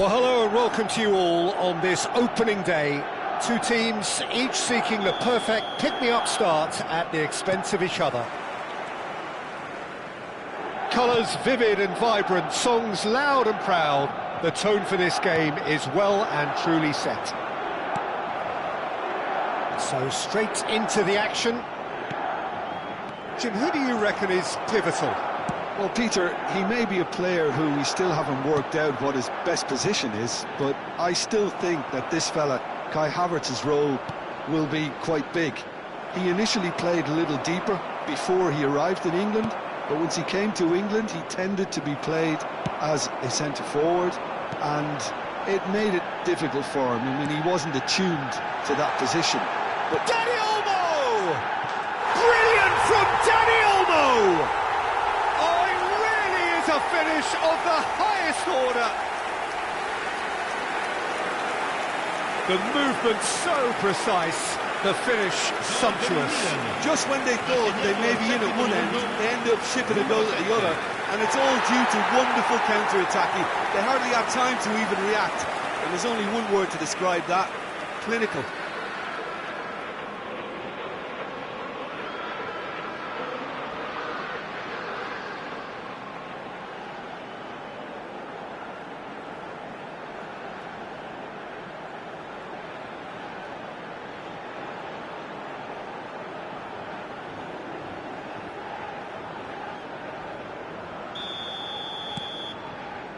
Well, hello and welcome to you all on this opening day. Two teams, each seeking the perfect pick-me-up start at the expense of each other. Colours vivid and vibrant, songs loud and proud. The tone for this game is well and truly set. So straight into the action. Jim, who do you reckon is pivotal? Well, Peter, he may be a player who we still haven't worked out what his best position is, but I still think that this fella, Kai Havertz's role, will be quite big. He initially played a little deeper before he arrived in England, but once he came to England, he tended to be played as a centre-forward, and it made it difficult for him. I mean, he wasn't attuned to that position. But Danny Olmo! Brilliant from Danny Olmo! Oh, it really is a finish of the highest order. The movement so precise, the finish sumptuous. Just when they thought they may be in at one end, they end up shipping a goal at the other, and it's all due to wonderful counter-attacking. They hardly had time to even react, and there's only one word to describe that: clinical.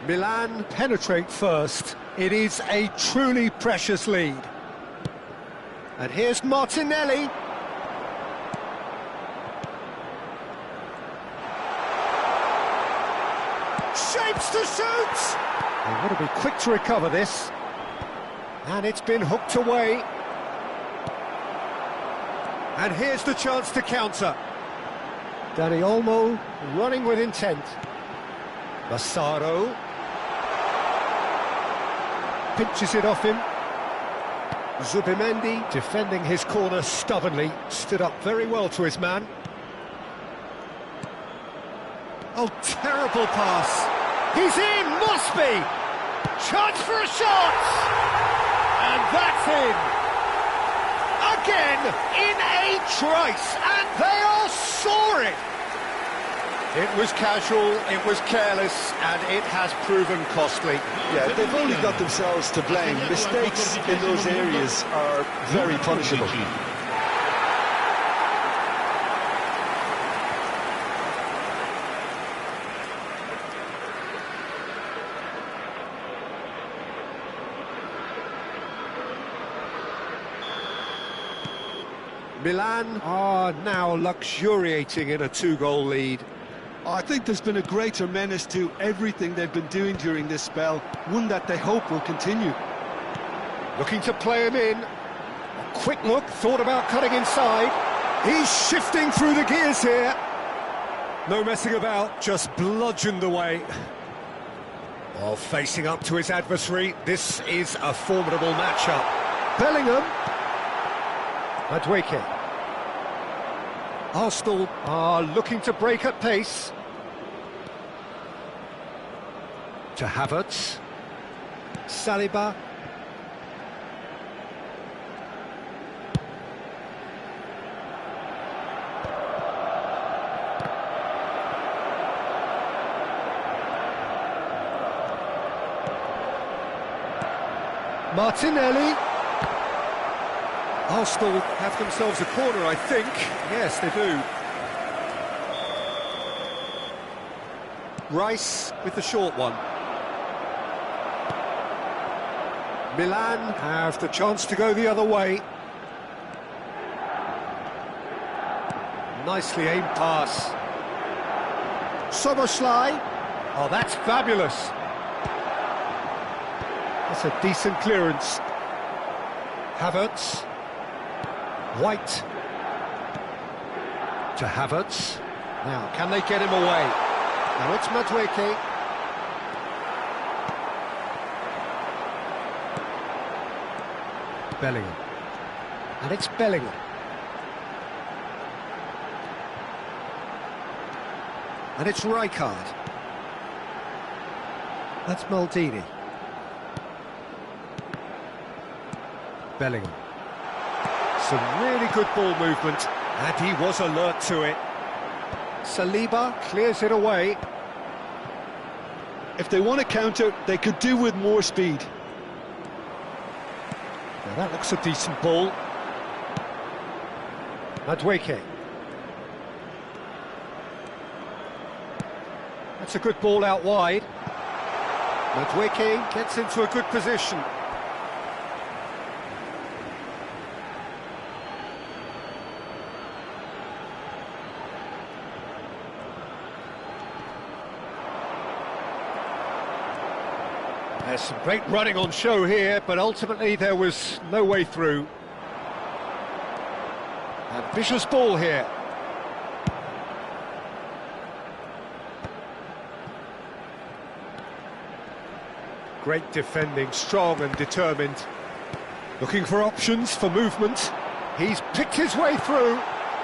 Milan penetrate first. It is a truly precious lead. And here's Martinelli. Shapes to shoot! They want to be quick to recover this. And it's been hooked away. And here's the chance to counter. Danny Olmo running with intent. Massaro pinches it off him. Zubimendi, defending his corner stubbornly, stood up very well to his man. Oh, terrible pass. He's in, must be. Chance for a shot. And that's in. Again, in a trice, and they are soaring. It was casual, it was careless, and it has proven costly. Yeah, they've only got themselves to blame. Mistakes in those areas are very punishable. Milan are now luxuriating in a two-goal lead. I think there's been a greater menace to everything they've been doing during this spell, one that they hope will continue. Looking to play him in. A quick look, thought about cutting inside. He's shifting through the gears here. No messing about, just bludgeoned away. While facing up to his adversary, this is a formidable matchup. Bellingham. Madueke. Arsenal are looking to break at pace. To Havertz. Saliba. Martinelli. Arsenal have themselves a corner, I think. Yes, they do. Rice with the short one. Milan have the chance to go the other way. Nicely aimed pass. Soboslai. Oh, that's fabulous. That's a decent clearance. Havertz. White to Havertz. Now, can they get him away? Now it's Madueke. Bellingham. And it's Bellingham. And it's Rijkaard. That's Maldini. Bellingham. Some really good ball movement, and he was alert to it. Saliba clears it away. If they want to counter, they could do with more speed. Now that looks a decent ball. Madueke. That's a good ball out wide. Madueke gets into a good position. There's some great running on show here, but ultimately there was no way through. Ambitious ball here. Great defending, strong and determined. Looking for options for movement. He's picked his way through.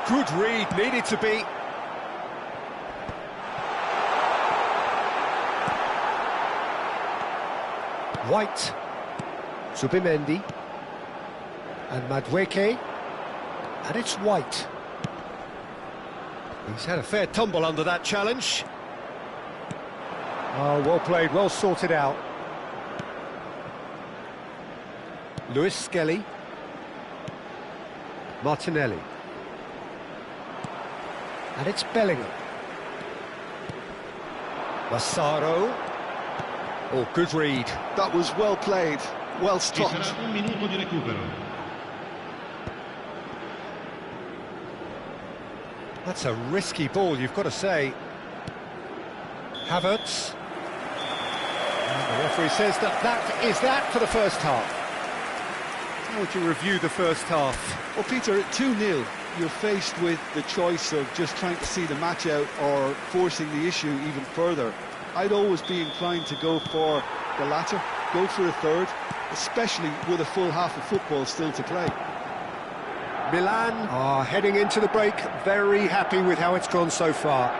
Good read, needed to be. White, Zubimendi, and Madueke, and it's White. He's had a fair tumble under that challenge. Oh, well played, well sorted out. Lewis Skelly, Martinelli, and it's Bellingham. Massaro. Oh, good read. That was well played, well stopped. That's a risky ball, you've got to say. Havertz. And the referee says that is that for the first half. How would you review the first half? Well, Peter, at 2-0, you're faced with the choice of just trying to see the match out or forcing the issue even further. I'd always be inclined to go for the latter, go for a third, especially with a full half of football still to play. Milan are heading into the break, very happy with how it's gone so far.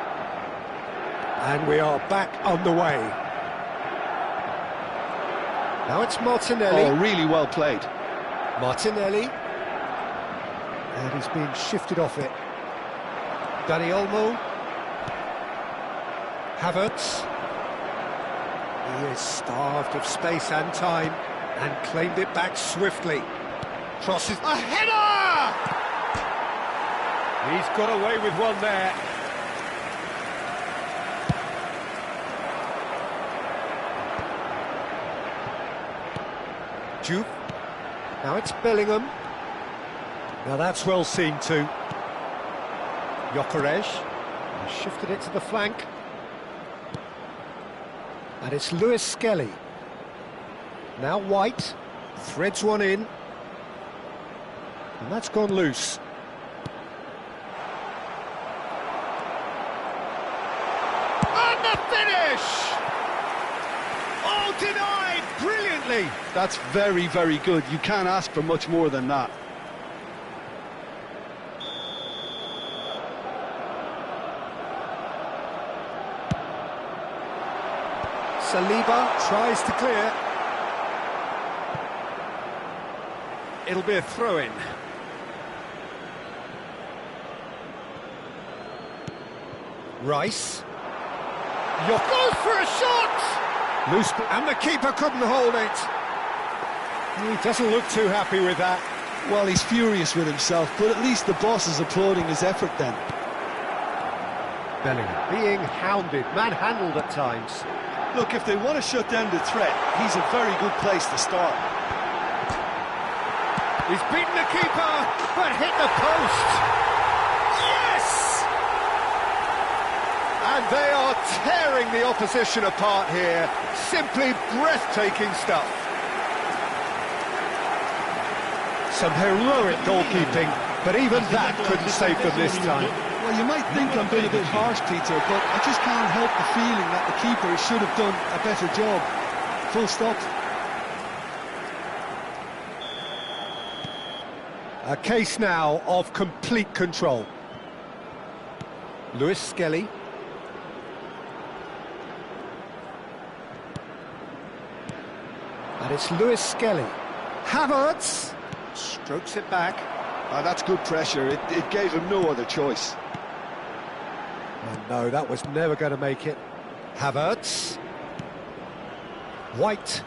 And we are back on the way. Now it's Martinelli. Oh, really well played. Martinelli. And he's being shifted off it. Dani Olmo. Havertz. He is starved of space and time and claimed it back swiftly. Crosses a header! He's got away with one there. Juve. Now it's Bellingham. Now that's well seen too. Gyökeres shifted it to the flank. And it's Lewis Skelly. Now White threads one in. And that's gone loose. And the finish! Oh, denied brilliantly! That's very, very good. You can't ask for much more than that. Saliba tries to clear. It'll be a throw-in. Rice. Goes for a shot! Loose, and the keeper couldn't hold it. He doesn't look too happy with that. Well, he's furious with himself, but at least the boss is applauding his effort then. Bellingham being hounded, manhandled at times. Look, if they want to shut down the threat, he's a very good place to start. He's beaten the keeper, but hit the post. Yes! And they are tearing the opposition apart here. Simply breathtaking stuff. Some heroic goalkeeping, but even that couldn't save them this time. Well, you might think I'm being a bit harsh, Peter, but I just can't help the feeling that the keeper should have done a better job. Full stop. A case now of complete control. Lewis Skelly. And it's Lewis Skelly. Havertz. Strokes it back. That's good pressure. It gave him no other choice. Oh no, that was never going to make it. Havertz. White.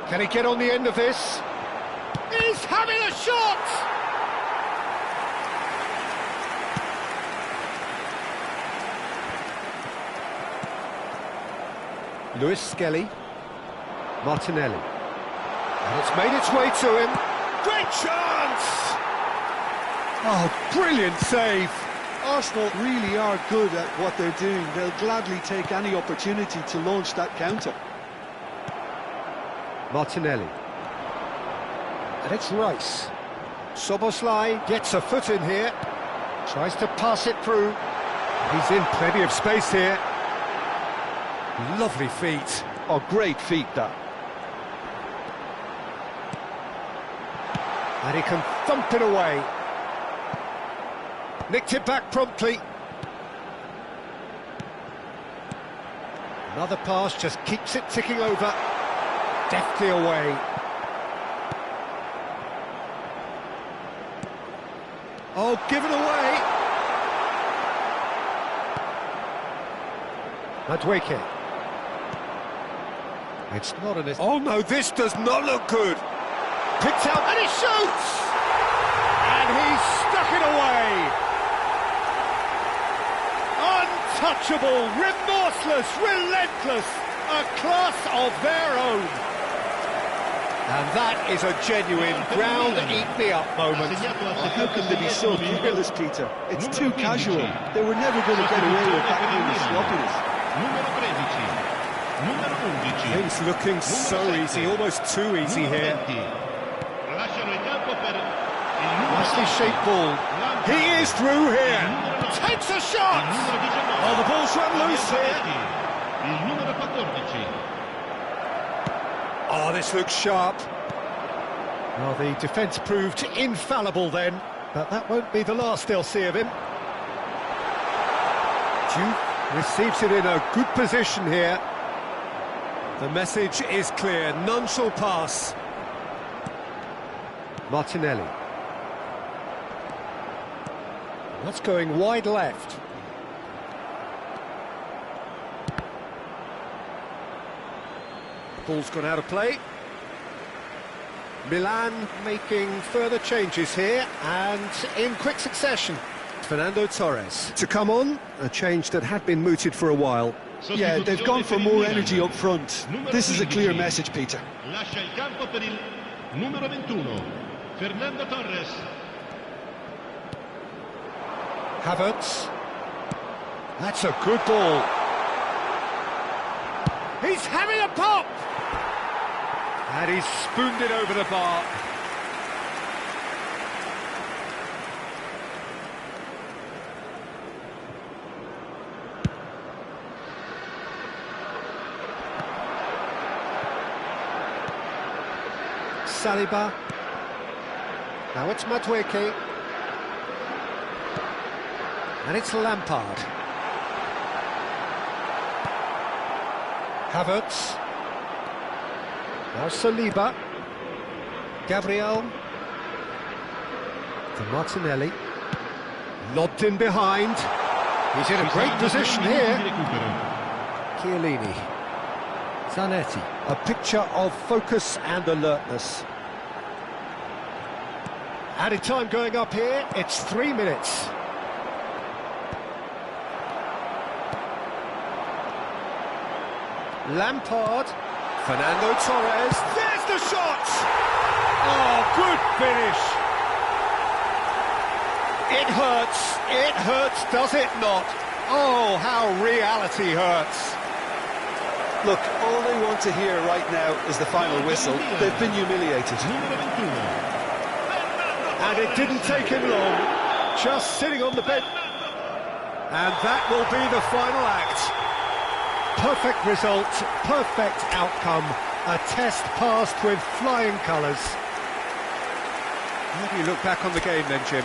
Can he get on the end of this? He's having a shot! Lewis Skelly. Martinelli. And it's made its way to him. Great chance! Oh, brilliant save! Arsenal really are good at what they're doing. They'll gladly take any opportunity to launch that counter. Martinelli. And it's Rice. Soboslai gets a foot in here. Tries to pass it through. He's in plenty of space here. Lovely feet. Oh, great feet, that. And he can thump it away. Nicked it back promptly. Another pass just keeps it ticking over. Deftly away. Oh, given away. Madueke. It's not an... Oh no, this does not look good. Picked out and he shoots! And he's stuck it away. Untouchable, remorseless, relentless, a class of their own. And that is a genuine ground-eat-me-up moment. How can they be so careless, Peter? It's too casual. They were never going to get away with that kind of sloppiness. Things looking so easy, almost too easy here. Nicely shaped ball. He is through here. Takes a shot. Oh, the ball's run loose here. Oh, this looks sharp. Well, the defence proved infallible then, but that won't be the last they'll see of him. Duke receives it in a good position here. The message is clear, none shall pass. Martinelli. That's going wide left. Ball's gone out of play. Milan making further changes here, and in quick succession. Fernando Torres to come on, a change that had been mooted for a while. Yeah, they've gone for more energy up front. This is a clear message, Peter. Lascia il campo per il numero 21, Fernando Torres. Havertz. That's a good ball. He's having a pop! And he's spooned it over the bar. Saliba. Now it's Madueke. And it's Lampard. Havertz. Now Saliba. Gabriel. To Martinelli. Lobbed in behind. He's in a great position here. Chiellini. Zanetti. A picture of focus and alertness. Added time going up here. It's 3 minutes. Lampard. Fernando Torres. There's the shot! Oh, good finish. It hurts, does it not? Oh, how reality hurts. Look, all they want to hear right now is the final whistle. They've been humiliated. And it didn't take him long, just sitting on the bench. And that will be the final act. Perfect result, perfect outcome, a test passed with flying colours. How do you look back on the game then, Jim?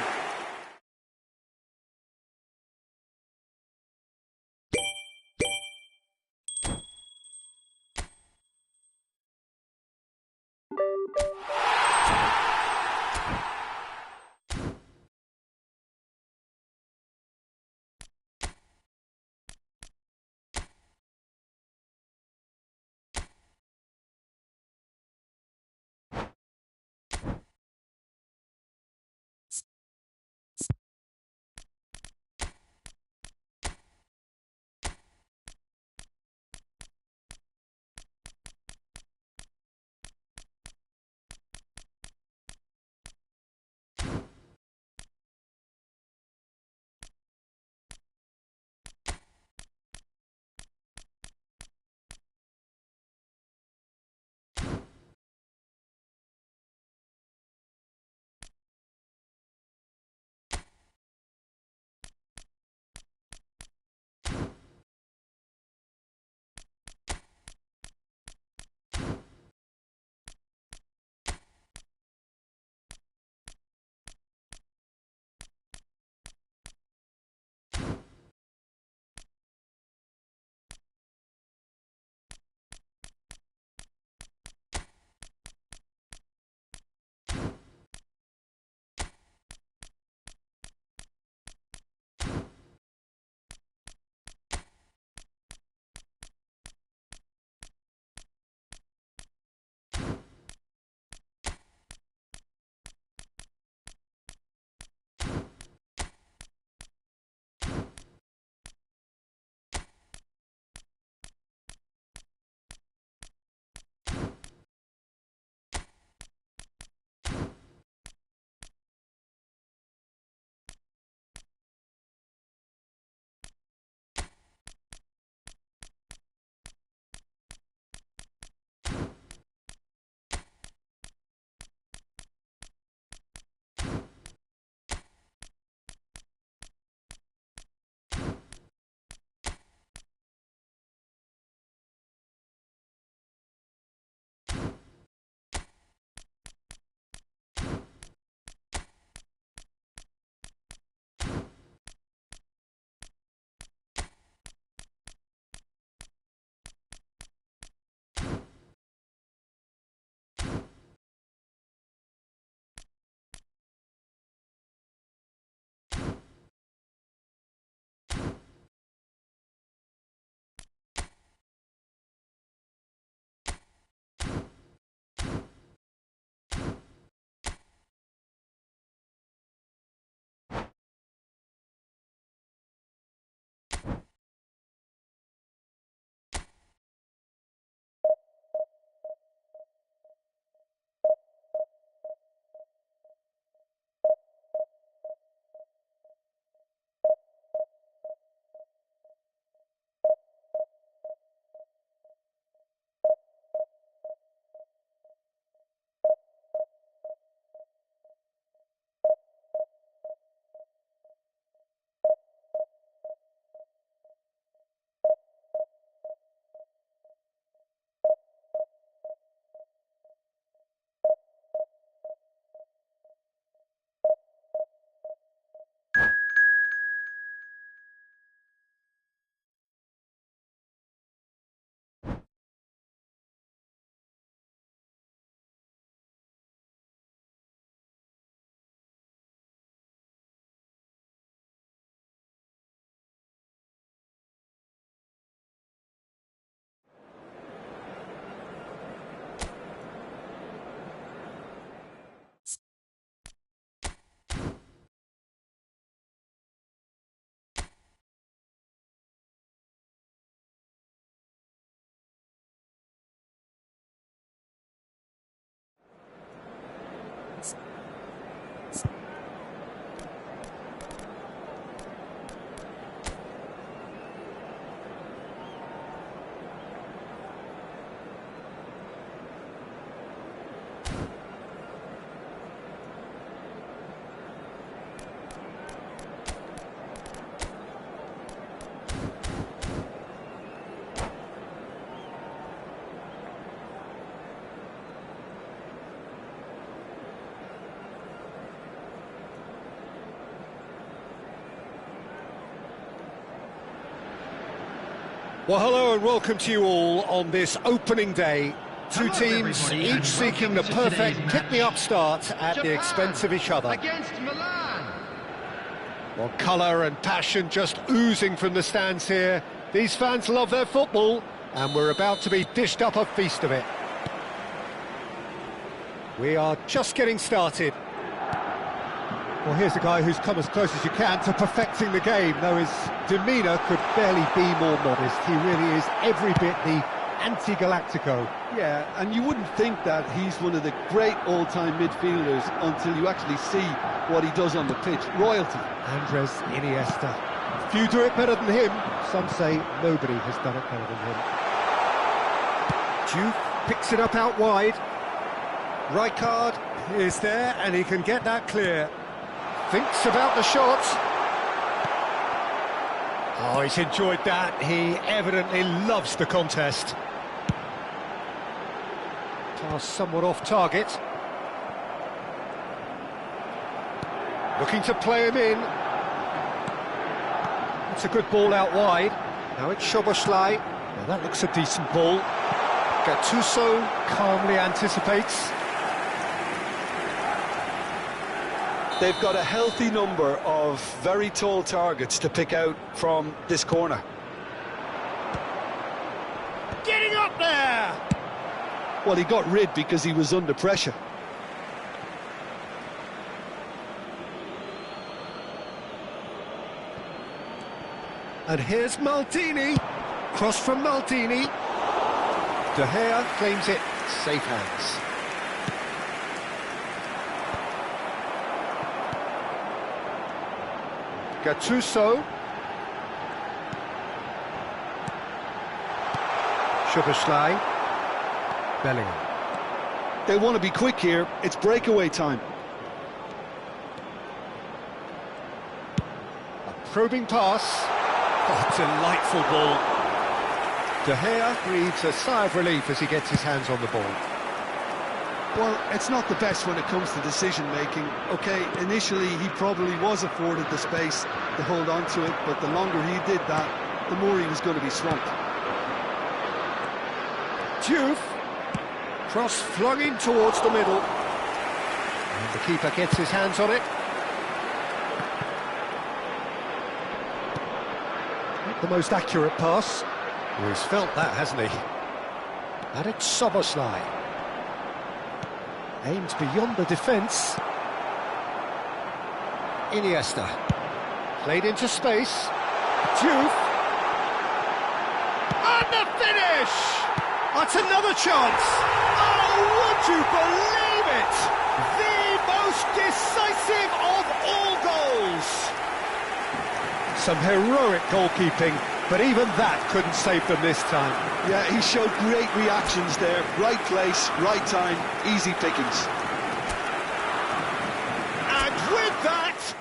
Well, hello and welcome to you all on this opening day. Two teams, each seeking the perfect pick-me-up start at the expense of each other. Against Milan. Well, colour and passion just oozing from the stands here. These fans love their football, and we're about to be dished up a feast of it. We are just getting started. Well, here's a guy who's come as close as you can to perfecting the game, though his demeanour could barely be more modest. He really is every bit the anti-Galactico. Yeah, and you wouldn't think that he's one of the great all-time midfielders until you actually see what he does on the pitch. Royalty. Andres Iniesta. Few do it better than him. Some say nobody has done it better than him. Duke picks it up out wide. Rijkaard is there, and he can get that clear. Thinks about the shot. Oh, he's enjoyed that. He evidently loves the contest. Pass somewhat off target. Looking to play him in. It's a good ball out wide. Now it's Szoboszlai. Now that looks a decent ball. Gattuso calmly anticipates. They've got a healthy number of very tall targets to pick out from this corner. Getting up there! Well, he got rid because he was under pressure. And here's Maldini. Cross from Maldini. De Gea claims it. Safe hands. Gattuso. Szoboszlai. Bellingham. They want to be quick here. It's breakaway time. A probing pass. Oh, delightful ball. De Gea breathes a sigh of relief as he gets his hands on the ball. Well, it's not the best when it comes to decision-making. OK, initially he probably was afforded the space to hold on to it, but the longer he did that, the more he was going to be swamped. Diouf. Cross flung in towards the middle. And the keeper gets his hands on it. Not the most accurate pass. Well, he's felt that, hasn't he? And it's Szoboszlai. Aims beyond the defence. Iniesta. Played into space. Diouf. And the finish! That's another chance! Oh, would you believe it? The most decisive of all goals! Some heroic goalkeeping, but even that couldn't save them this time. Yeah, he showed great reactions there. Right place, right time, easy pickings. And with that...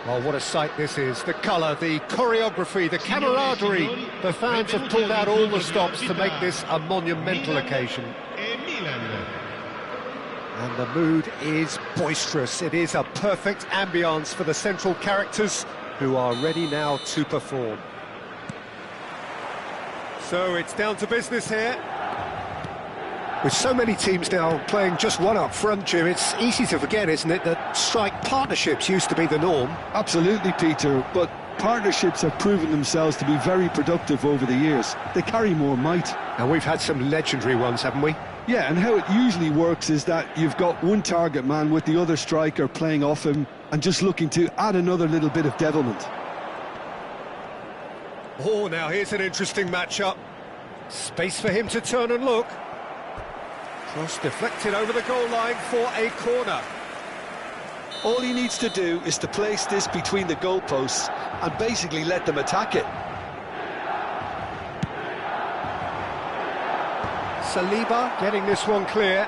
Well, what a sight this is. The colour, the choreography, the camaraderie. The fans have pulled out all the stops to make this a monumental occasion. And the mood is boisterous. It is a perfect ambience for the central characters who are ready now to perform. So it's down to business here. With so many teams now playing just one up front, Jim, it's easy to forget, isn't it, that strike partnerships used to be the norm? Absolutely, Peter, but partnerships have proven themselves to be very productive over the years. They carry more might. And we've had some legendary ones, haven't we? Yeah, and how it usually works is that you've got one target man with the other striker playing off him and just looking to add another little bit of devilment. Oh, now here's an interesting matchup. Space for him to turn and look. Cross deflected over the goal line for a corner. All he needs to do is to place this between the goalposts and basically let them attack it. Saliba getting this one clear.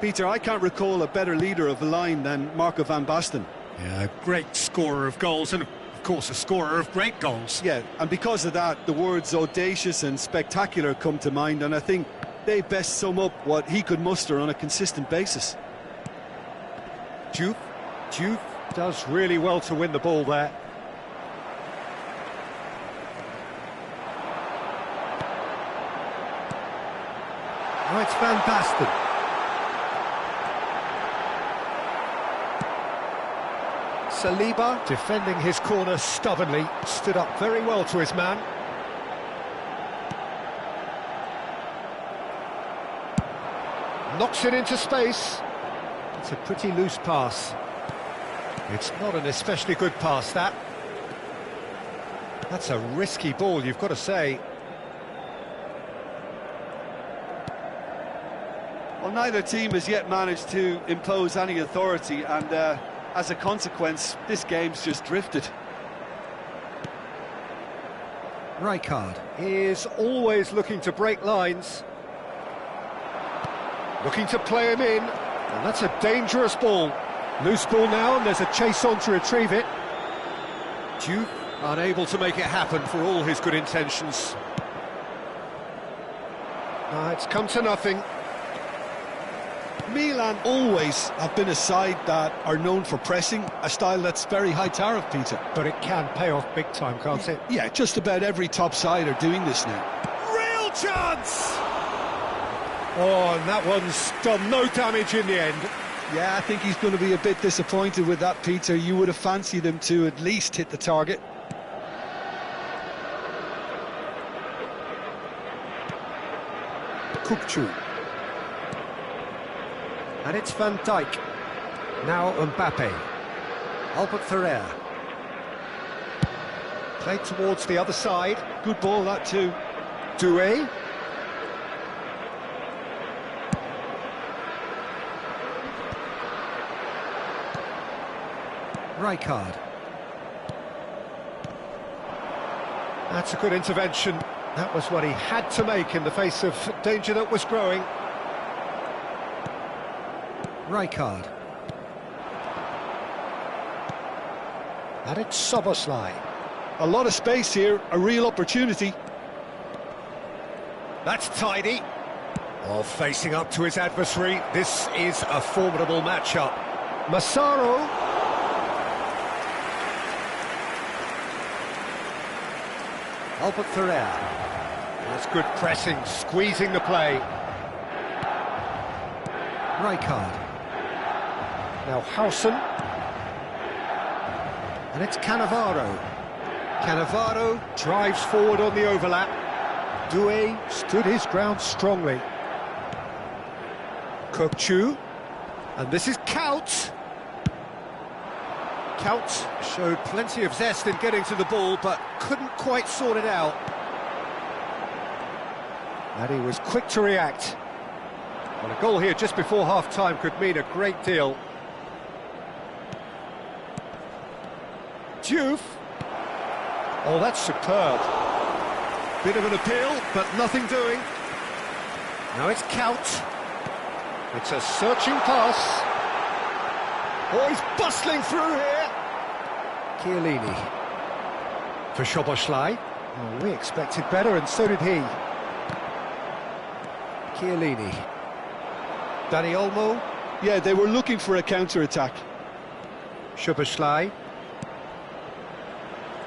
Peter, I can't recall a better leader of the line than Marco van Basten. Yeah, a great scorer of goals and, of course, a scorer of great goals. Yeah, and because of that, the words audacious and spectacular come to mind, and I think they best sum up what he could muster on a consistent basis. Juve does really well to win the ball there. Oh, it's Van Basten. Saliba, defending his corner stubbornly, stood up very well to his man. Knocks it into space. It's a pretty loose pass. It's not an especially good pass, that. That's a risky ball, you've got to say. Well, neither team has yet managed to impose any authority, and as a consequence, this game's just drifted. Rijkaard is always looking to break lines. Looking to play him in. And that's a dangerous ball. Loose ball now, and there's a chase on to retrieve it. Juve unable to make it happen for all his good intentions. It's come to nothing. Milan always have been a side that are known for pressing, a style that's very high tariff, Peter. But it can pay off big time, can't it? Yeah, just about every top side are doing this now. Real chance! Oh, and that one's done no damage in the end. Yeah, I think he's going to be a bit disappointed with that, Peter. You would have fancied him to at least hit the target. Kukçu. And it's Van Dijk. Now Mbappe. Albert Ferrer. Played towards the other side. Good ball, that too. Doué. Rijkaard. That's a good intervention. That was what he had to make in the face of danger that was growing. Rijkaard. And it's Szoboszlai. A lot of space here, a real opportunity. That's tidy. Oh, facing up to his adversary, this is a formidable matchup. Massaro. Albert Ferrer. That's good pressing, squeezing the play. Rijkaard. Now Howson. And it's Cannavaro. Cannavaro drives forward on the overlap. Doué stood his ground strongly. Kukçu. And this is Kuyt. Kuyt showed plenty of zest in getting to the ball, but couldn't quite sort it out. And he was quick to react. Well, a goal here just before half-time could mean a great deal. youth. Oh, that's superb. Bit of an appeal, but nothing doing. Now it's Couch. It's a searching pass. Oh, he's bustling through here. Chiellini. For Szoboszlai. Oh, we expected better, and so did he. Chiellini. Dani Olmo. Yeah, they were looking for a counter-attack. Szoboszlai.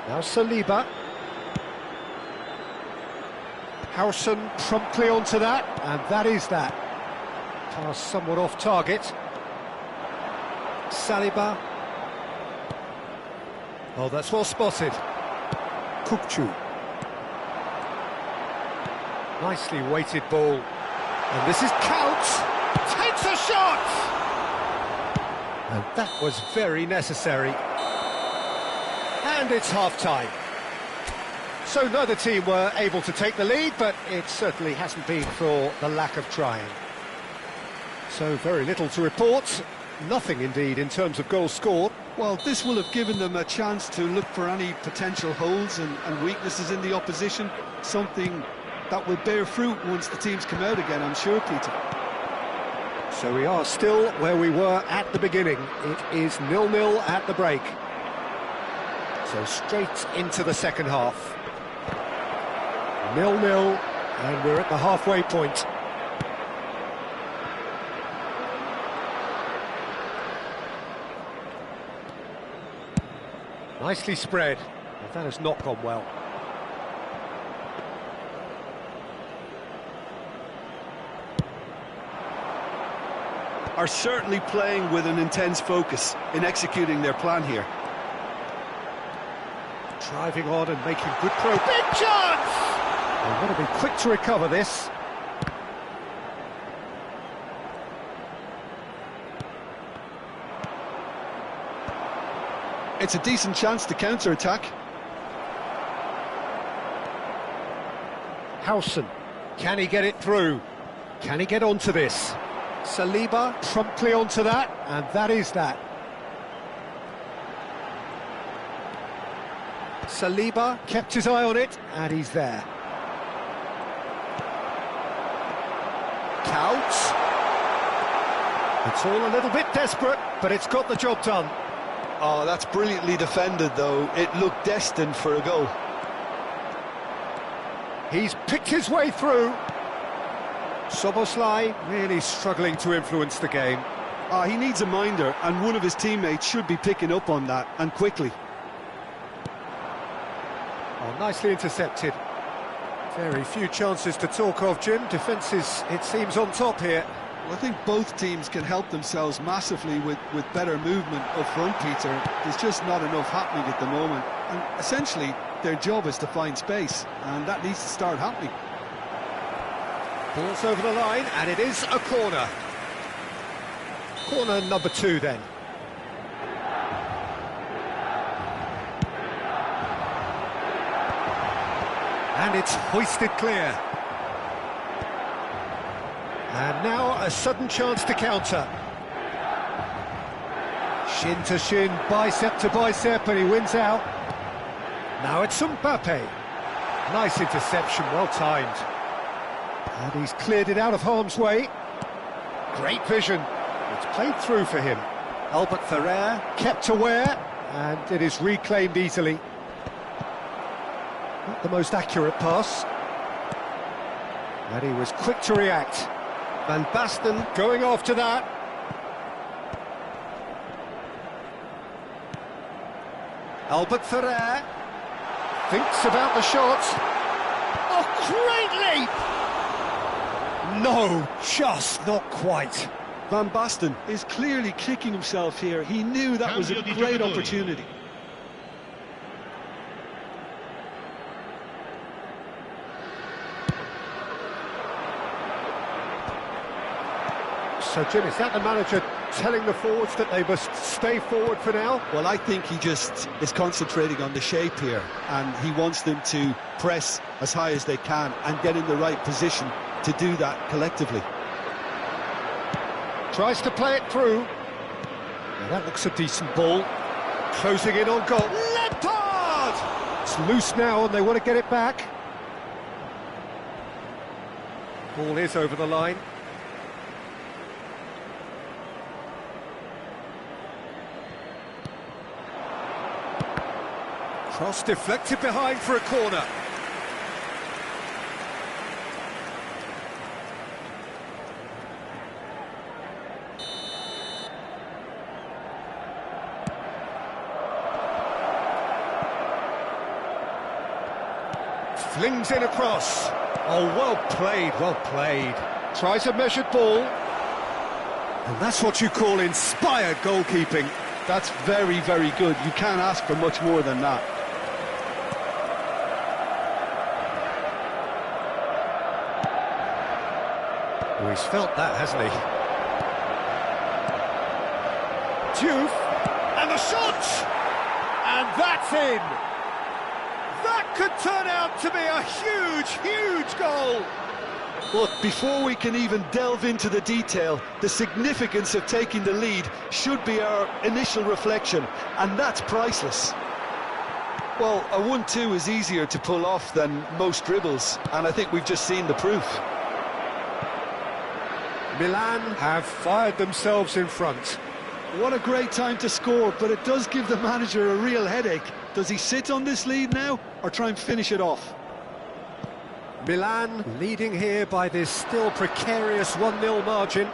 Now Saliba. Howson promptly onto that, and that is that. Pass somewhat off target. Saliba. Oh, that's well spotted. Kukcu. Nicely weighted ball. And this is Couch. Takes a shot! And that was very necessary. And it's half-time. So neither team were able to take the lead, but it certainly hasn't been for the lack of trying. So very little to report. Nothing, indeed, in terms of goals scored. Well, this will have given them a chance to look for any potential holes and weaknesses in the opposition, something that will bear fruit once the teams come out again, I'm sure, Peter. So we are still where we were at the beginning. It is 0-0 at the break. So straight into the second half. 0-0, and we're at the halfway point. Nicely spread, but that has not gone well. Are certainly playing with an intense focus in executing their plan here. Driving on and making good progress. Big chance! They've got to be quick to recover this. It's a decent chance to counter-attack. Howson, can he get it through? Can he get onto this? Saliba promptly onto that, and that is that. Saliba kept his eye on it, and he's there. Couch. It's all a little bit desperate, but it's got the job done. Oh, that's brilliantly defended, though. It looked destined for a goal. He's picked his way through. Szoboszlai really struggling to influence the game. He needs a minder, and one of his teammates should be picking up on that, and quickly. Oh, nicely intercepted. Very few chances to talk of, Jim. Defence is, it seems, on top here. Well, I think both teams can help themselves massively with better movement up front, Peter. There's just not enough happening at the moment. And essentially, their job is to find space, and that needs to start happening. Ball's over the line, and it is a corner. Corner number 2, then. And it's hoisted clear. And now a sudden chance to counter. Shin to shin, bicep to bicep, and he wins out. Now it's Mbappe. Nice interception, well timed. And he's cleared it out of harm's way. Great vision. It's played through for him. Albert Ferrer kept aware, and it is reclaimed easily. Not the most accurate pass. And he was quick to react. Van Basten going after that. Albert Ferrer thinks about the shot. Oh, great leap! No, just not quite. Van Basten is clearly kicking himself here. He knew that was a great opportunity. So, Jim, is that the manager telling the forwards that they must stay forward for now? Well, I think he just is concentrating on the shape here, and he wants them to press as high as they can and get in the right position to do that collectively. Tries to play it through. Now that looks a decent ball. Closing in on goal. Let Lampard! It's loose now and they want to get it back. Ball is over the line. Cross deflected behind for a corner. Flings in a cross. Oh, well played, well played. Tries a measured ball. And that's what you call inspired goalkeeping. That's very, very good. You can't ask for much more than that. Oh, he's felt that, hasn't he? Juve, and the shot! And that's in! That could turn out to be a huge, huge goal! Look, before we can even delve into the detail, the significance of taking the lead should be our initial reflection, and that's priceless. Well, a 1-2 is easier to pull off than most dribbles, and I think we've just seen the proof. Milan have fired themselves in front. What a great time to score, but it does give the manager a real headache. Does he sit on this lead now, or try and finish it off? Milan leading here by this still precarious 1-0 margin.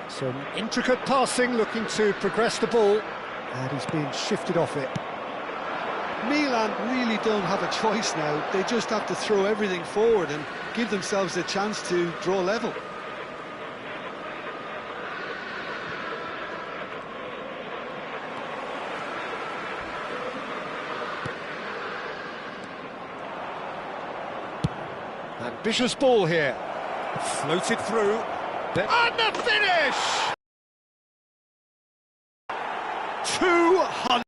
Some intricate passing, looking to progress the ball, and he's being shifted off it. Milan really don't have a choice now. They just have to throw everything forward and give themselves a chance to draw level. Ambitious ball here. Floated through. And the finish! 200.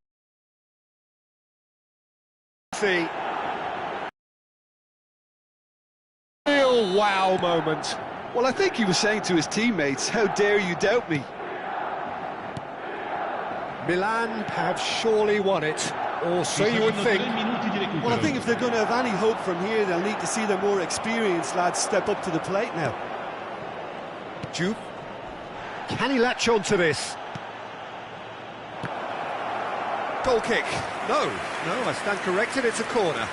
Real wow moment. Well, I think he was saying to his teammates, how dare you doubt me? Milan have surely won it, or so you would think. Well, I think if they're going to have any hope from here, they'll need to see their more experienced lads step up to the plate now. Juve. Can he latch on to this? Goal kick. No, I stand corrected, it's a corner.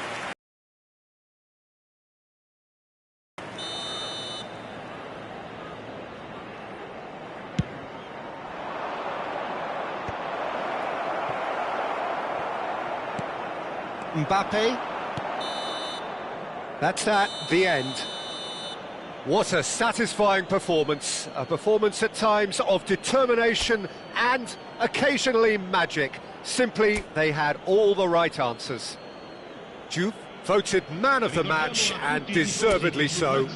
Mbappe. That's that, the end. What a satisfying performance. A performance at times of determination and occasionally magic. Simply, they had all the right answers. Juve voted man of the match, and deservedly so.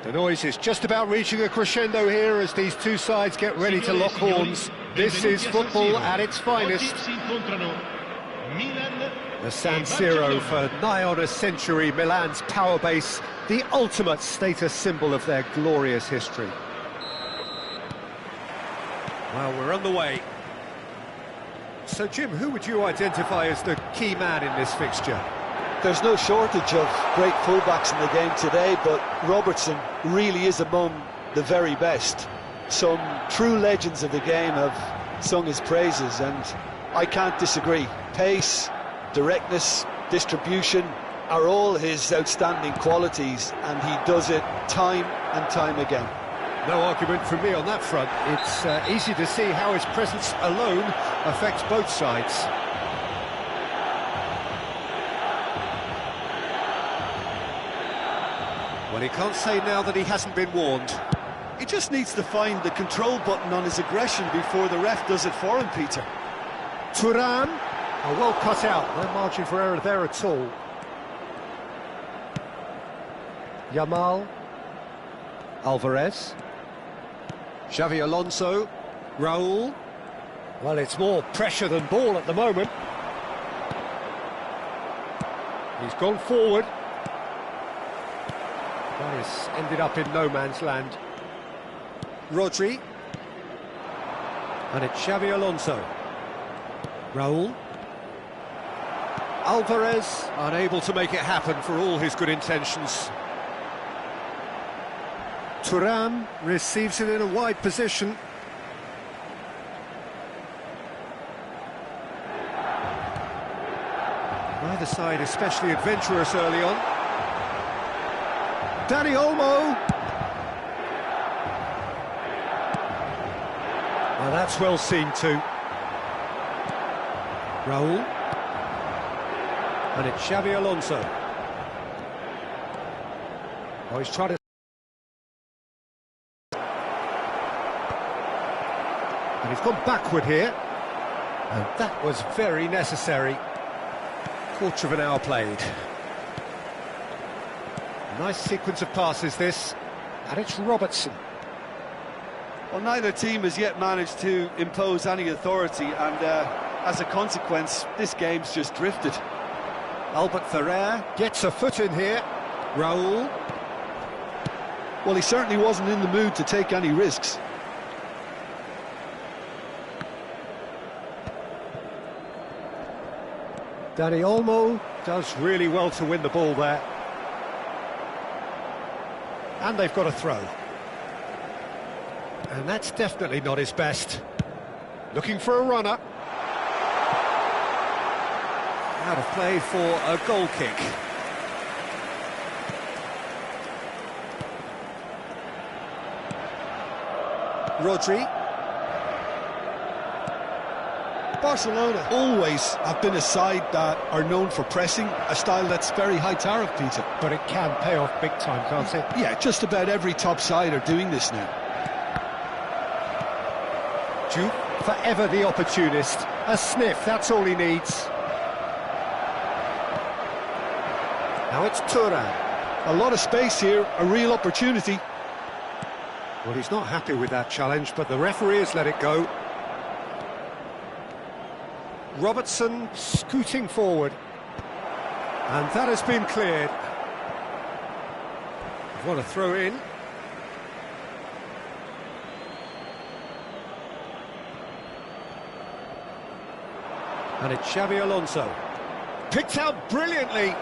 The noise is just about reaching a crescendo here as these two sides get ready to lock horns. This is football at its finest. The San Siro, for nigh on a century, Milan's power base, the ultimate status symbol of their glorious history. Well, we're on the way. So, Jim, who would you identify as the key man in this fixture? There's no shortage of great fullbacks in the game today, but Robertson really is among the very best. Some true legends of the game have sung his praises, and I can't disagree. Pace, directness, distribution are all his outstanding qualities, and he does it time and time again. No argument from me on that front. It's easy to see how his presence alone affects both sides. Well, he can't say now that he hasn't been warned. He just needs to find the control button on his aggression before the ref does it for him, Peter. Thuram, well cut out, no margin for error there at all. Yamal, Alvarez, Xavi Alonso, Raul. Well, it's more pressure than ball at the moment. He's gone forward. That has ended up in no man's land. Rodri. And it's Xavi Alonso. Raul. Alvarez, unable to make it happen for all his good intentions. Thuram receives it in a wide position. Neither side especially adventurous early on. Dani Olmo. Well, that's well seen too. Raul. And it's Xavi Alonso. Oh, he's trying to... And he's gone backward here. And that was very necessary. Quarter of an hour played. Nice sequence of passes this, and it's Robertson. Well, neither team has yet managed to impose any authority, and as a consequence, this game's just drifted. Albert Ferrer gets a foot in here. Raul. Well, he certainly wasn't in the mood to take any risks. Dani Olmo does really well to win the ball there. And they've got a throw. And that's definitely not his best. Looking for a runner. Out of play for a goal kick. Rodri. Barcelona always have been a side that are known for pressing, a style that's very high tariff, Peter. But it can pay off big time, can't it? Yeah, just about every top side are doing this now. Juve, forever the opportunist. A sniff, that's all he needs. Now it's Thuram. A lot of space here, a real opportunity. Well, he's not happy with that challenge, but the referee has let it go. Robertson scooting forward. And that has been cleared. What a throw in. And it's Xavi Alonso. Picked out brilliantly.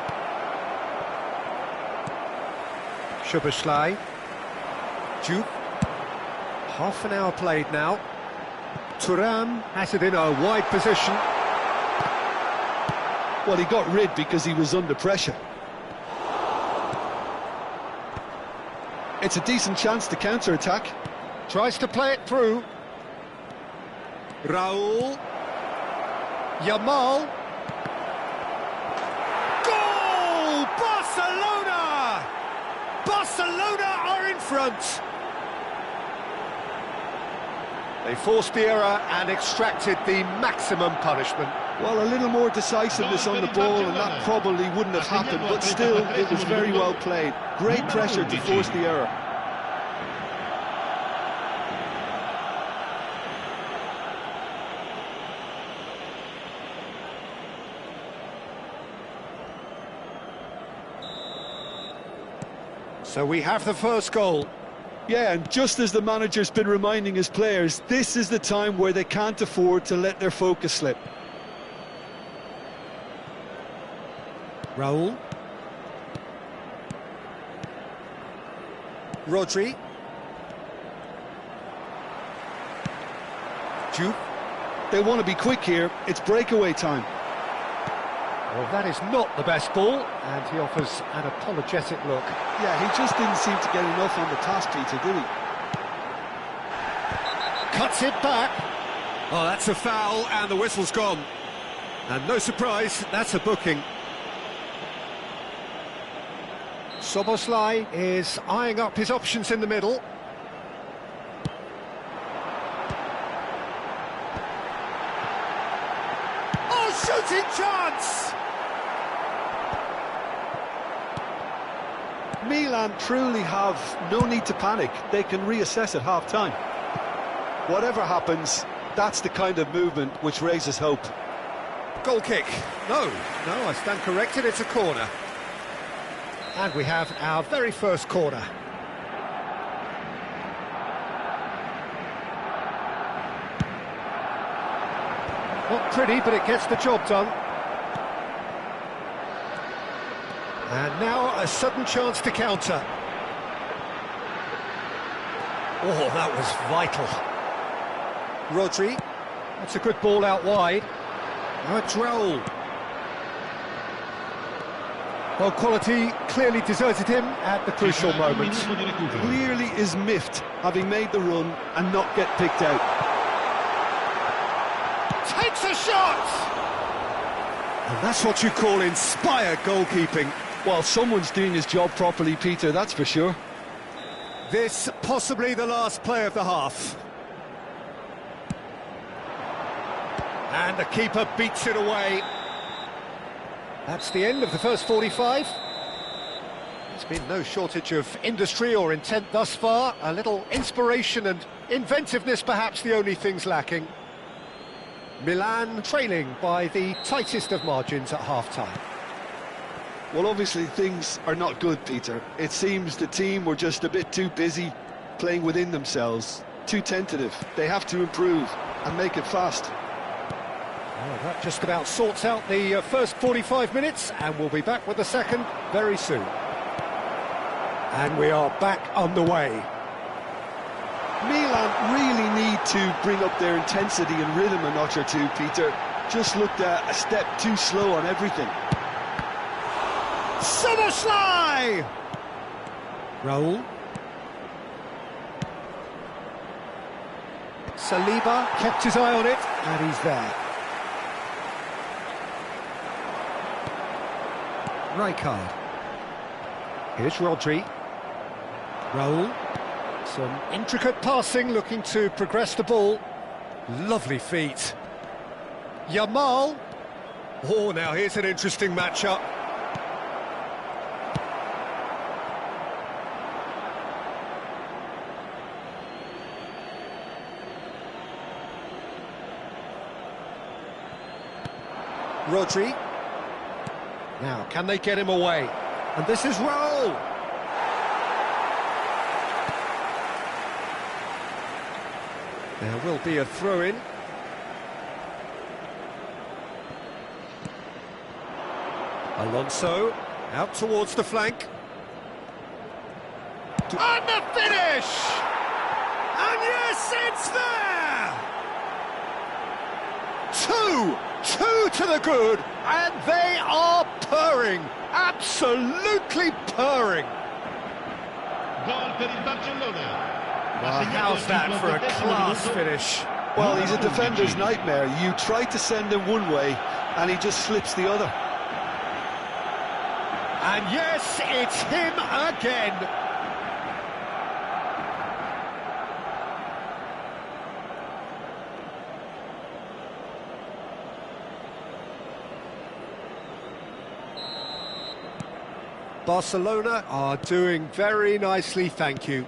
Szoboszlai. Juve. Half an hour played now. Thuram has it in a wide position. Well, he got rid because he was under pressure. It's a decent chance to counter-attack. Tries to play it through. Raul. Yamal. Goal! Barcelona! Barcelona are in front. They forced the error and extracted the maximum punishment. Well, a little more decisiveness on the ball and that probably wouldn't have happened, but still, it was very well played. Great pressure to force the error. So we have the first goal. Yeah, and just as the manager's been reminding his players, this is the time where they can't afford to let their focus slip. Raul. Rodri. Jupe. They want to be quick here, it's breakaway time. Well, that is not the best ball, and he offers an apologetic look. Yeah, he just didn't seem to get enough on the task, Peter, did he? Cuts it back. Oh, that's a foul, and the whistle's gone. And no surprise, that's a booking. Szoboszlai is eyeing up his options in the middle. Oh, shooting chance! Milan truly have no need to panic. They can reassess at half-time. Whatever happens, that's the kind of movement which raises hope. Goal kick. No, I stand corrected, it's a corner. And we have our very first corner. Not pretty, but it gets the job done. And now a sudden chance to counter. Oh, that was vital. Rodri. That's a good ball out wide. Now it's Raul. Well, quality clearly deserted him at the crucial moment. Clearly is miffed, having made the run and not get picked out. Takes a shot! And that's what you call inspired goalkeeping. Well, someone's doing his job properly, Peter, that's for sure. This possibly the last play of the half. And the keeper beats it away. That's the end of the first 45. There's been no shortage of industry or intent thus far. A little inspiration and inventiveness, perhaps the only things lacking. Milan trailing by the tightest of margins at half-time. Well, obviously things are not good, Peter. It seems the team were just a bit too busy playing within themselves, too tentative. They have to improve and make it fast. Well, that just about sorts out the first 45 minutes, and we'll be back with the second very soon. And we are back underway. Milan really need to bring up their intensity and rhythm a notch or two, Peter. Just looked a step too slow on everything. Szoboszlai! Raul. Saliba kept his eye on it, and he's there. Rijkaard. Here's Rodri. Raul. Some intricate passing, looking to progress the ball. Lovely feet. Yamal. Oh, now here's an interesting matchup. Rodri. Now, can they get him away? And this is Raul. There will be a throw-in. Alonso, out towards the flank. And the finish! And yes, it's there! Two to the good, and they are purring, absolutely purring. Gol per il Barcellona. Well, how's that for a class finish? Well, he's a defender's nightmare. You try to send him one way, and he just slips the other. And yes, it's him again. Barcelona are doing very nicely, thank you.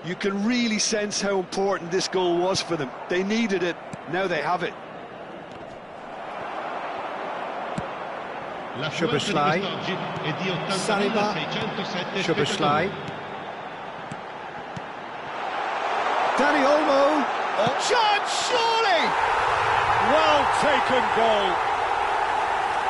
You can really sense how important this goal was for them. They needed it, now they have it. Szoboszlai. Selamat. Szoboszlai. Danny Olmo. Chance, surely! Well taken goal.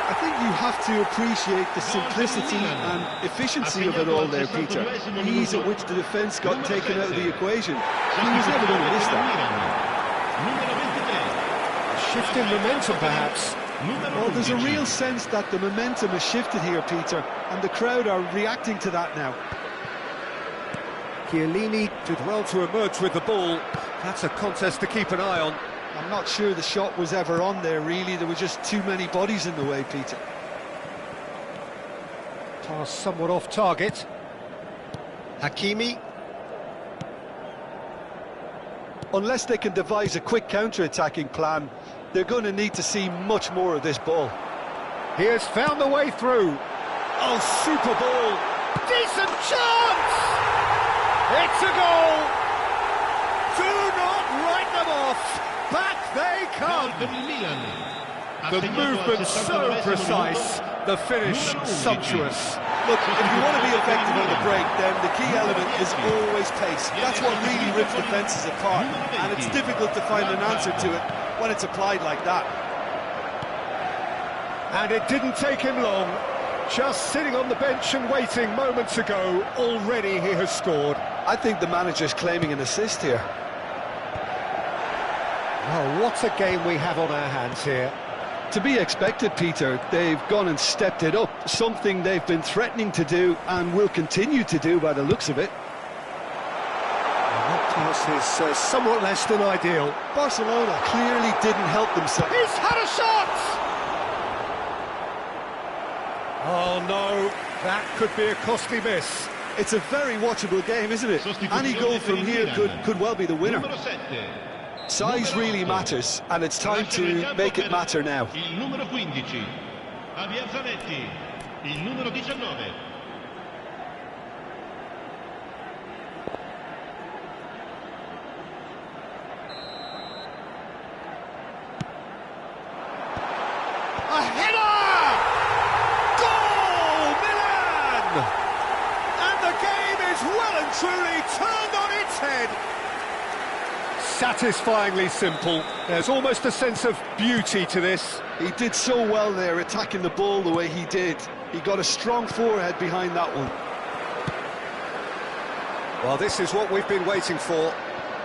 I think you have to appreciate the simplicity and efficiency of it all there, Peter. The ease at which the defence got taken out of the equation. He was never going to miss that. Shift in momentum, perhaps. Well, there's a real sense that the momentum has shifted here, Peter, and the crowd are reacting to that now. Chiellini did well to emerge with the ball. That's a contest to keep an eye on. I'm not sure the shot was ever on there, really. There were just too many bodies in the way, Peter. Pass somewhat off target. Hakimi. Unless they can devise a quick counter-attacking plan, they're going to need to see much more of this ball. He has found the way through. Oh, super ball. Decent chance! It's a goal! Do not write them off! Back they come! The movement so precise, the finish sumptuous. Look, if you want to be effective on the break, then the key element is always pace. That's what really rips defences apart, and it's difficult to find an answer to it when it's applied like that. And it didn't take him long. Just sitting on the bench and waiting moments ago, already he has scored. I think the manager's claiming an assist here. Oh, what a game we have on our hands here. To be expected, Peter. They've gone and stepped it up, something they've been threatening to do and will continue to do by the looks of it. And that pass is somewhat less than ideal. Barcelona clearly didn't help themselves. He's had a shot! Oh no, that could be a costly miss. It's a very watchable game, isn't it? Any goal from here could well be the winner. Size really matters, and it's time to make it matter now. Il numero 15, Javier Zanetti, il numero 19. A header! Goal, Milan! And the game is well and truly turned on its head. Satisfyingly simple. There's almost a sense of beauty to this. He did so well there, attacking the ball the way he did. He got a strong forehead behind that one. Well, this is what we've been waiting for.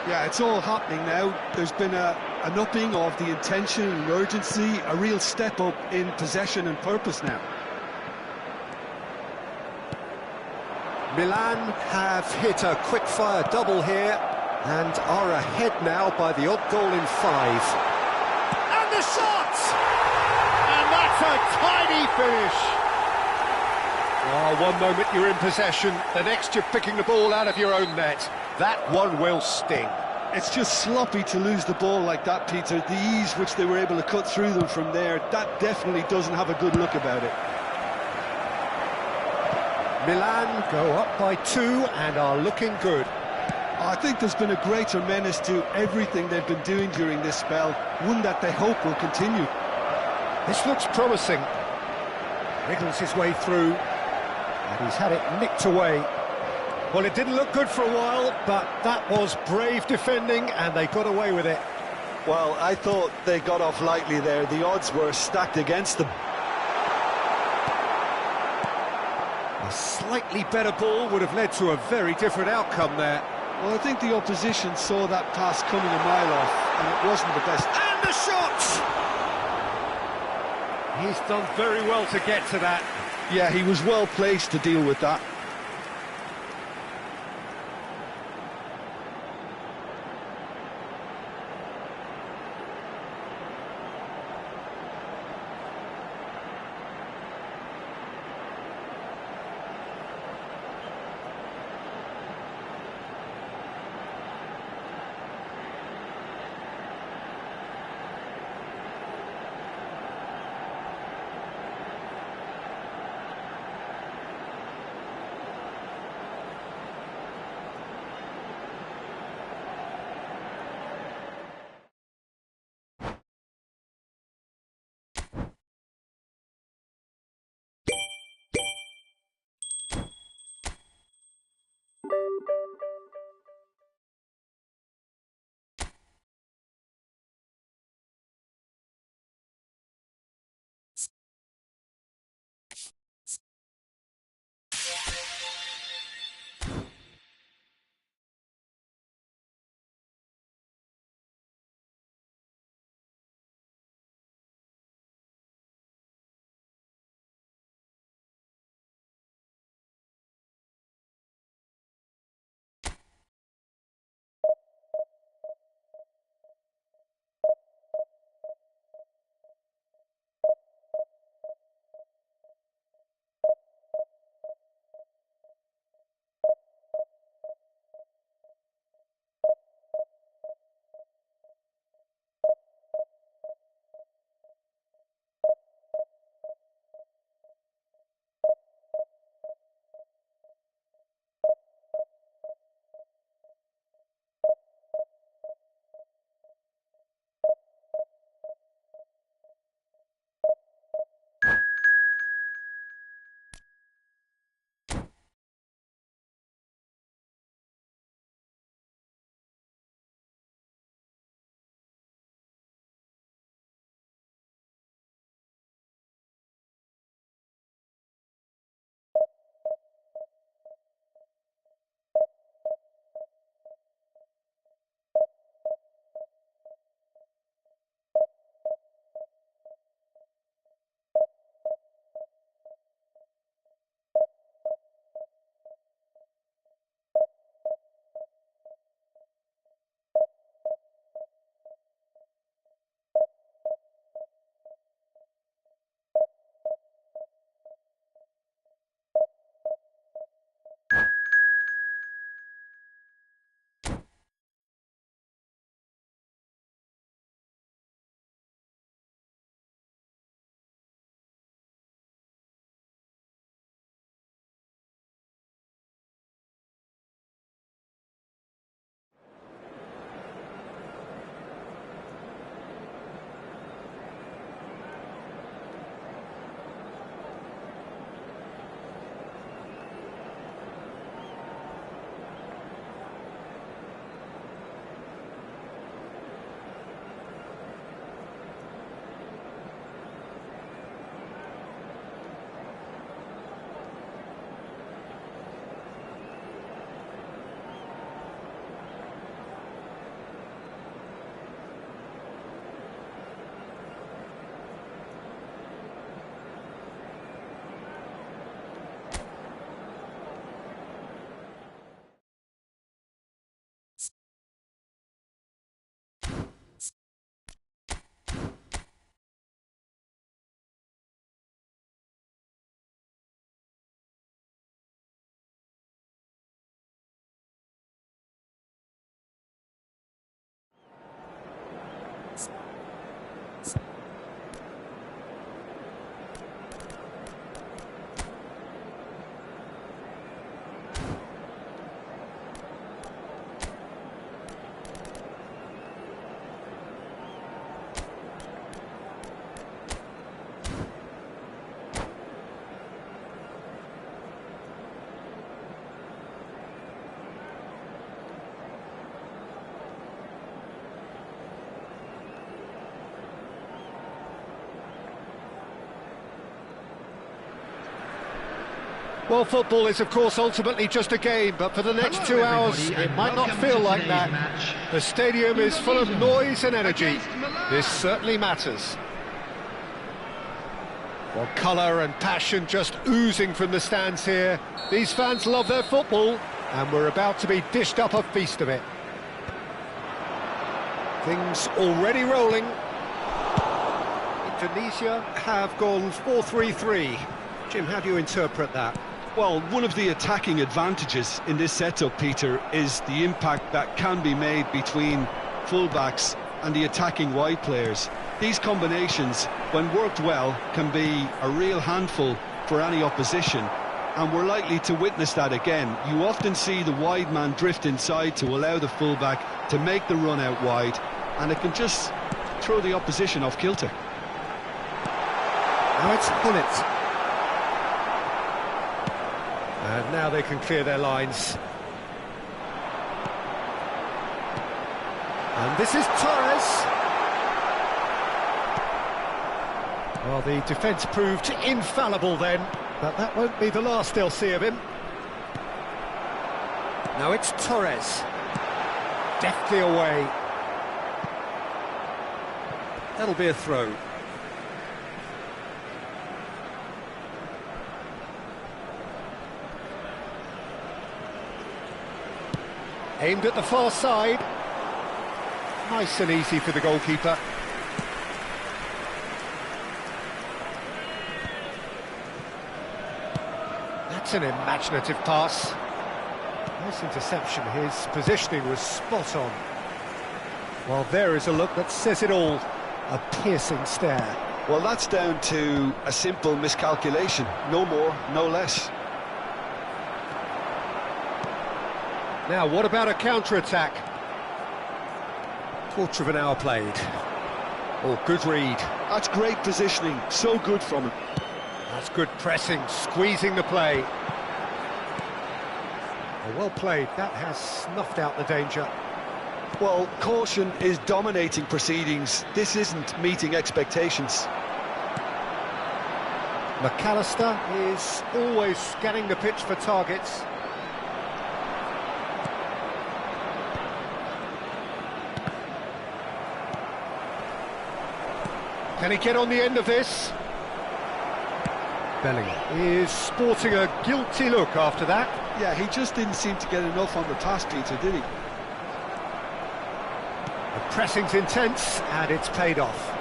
Yeah, it's all happening now. There's been an upping of the intention and urgency, a real step up in possession and purpose now. Milan have hit a quick-fire double here and are ahead now by the odd goal in 5. And the shot! And that's a tidy finish. Oh, one moment you're in possession, the next you're picking the ball out of your own net. That one will sting. It's just sloppy to lose the ball like that, Peter. The ease which they were able to cut through them from there, that definitely doesn't have a good look about it. Milan go up by 2 and are looking good. I think there's been a greater menace to everything they've been doing during this spell, one that they hope will continue. This looks promising. Wriggles his way through, and he's had it nicked away. Well, it didn't look good for a while, but that was brave defending, and they got away with it. Well, I thought they got off lightly there. The odds were stacked against them. A slightly better ball would have led to a very different outcome there. Well, I think the opposition saw that pass coming a mile off, and it wasn't the best. And the shot! He's done very well to get to that. Yeah, he was well placed to deal with that. Well, football is, of course, ultimately just a game, but for the next 2 hours, it might not feel like that. The stadium is full of noise and energy. This certainly matters. Well, colour and passion just oozing from the stands here. These fans love their football, and we're about to be dished up a feast of it. Things already rolling. Indonesia have gone 4-3-3. Jim, how do you interpret that? Well, one of the attacking advantages in this setup, Peter, is the impact that can be made between fullbacks and the attacking wide players. These combinations, when worked well, can be a real handful for any opposition, and we're likely to witness that again. You often see the wide man drift inside to allow the fullback to make the run out wide, and it can just throw the opposition off kilter. Now it's Hullet. And now they can clear their lines. And this is Torres. Well, the defence proved infallible then, but that won't be the last they'll see of him. Now it's Torres. Deftly away. That'll be a throw. Aimed at the far side. Nice and easy for the goalkeeper. That's an imaginative pass. Nice interception. His positioning was spot on. Well, there is a look that says it all. A piercing stare. Well, that's down to a simple miscalculation. No more, no less. Now, what about a counter-attack? Quarter of an hour played. Oh, good read. That's great positioning, so good from him. That's good pressing, squeezing the play. Well played, that has snuffed out the danger. Well, caution is dominating proceedings. This isn't meeting expectations. McAllister is always scanning the pitch for targets. Can he get on the end of this? Bellingham is sporting a guilty look after that. Yeah, he just didn't seem to get enough on the pass, Peter, did he? The pressing's intense, and it's paid off.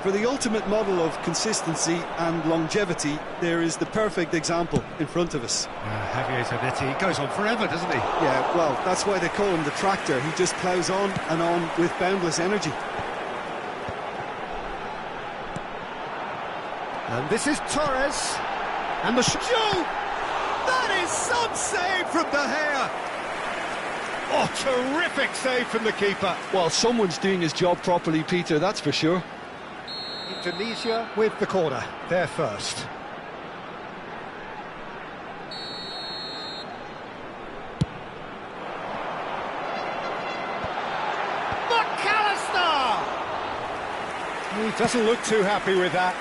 For the ultimate model of consistency and longevity, there is the perfect example in front of us. Javier Zanetti goes on forever, doesn't he? Yeah, well, that's why they call him the tractor. He just ploughs on and on with boundless energy. And this is Torres. And the shot. That is some save from De Gea. Oh, terrific save from the keeper. Well, someone's doing his job properly, Peter, that's for sure. Indonesia with the corner, they're first. McAllister! He doesn't look too happy with that.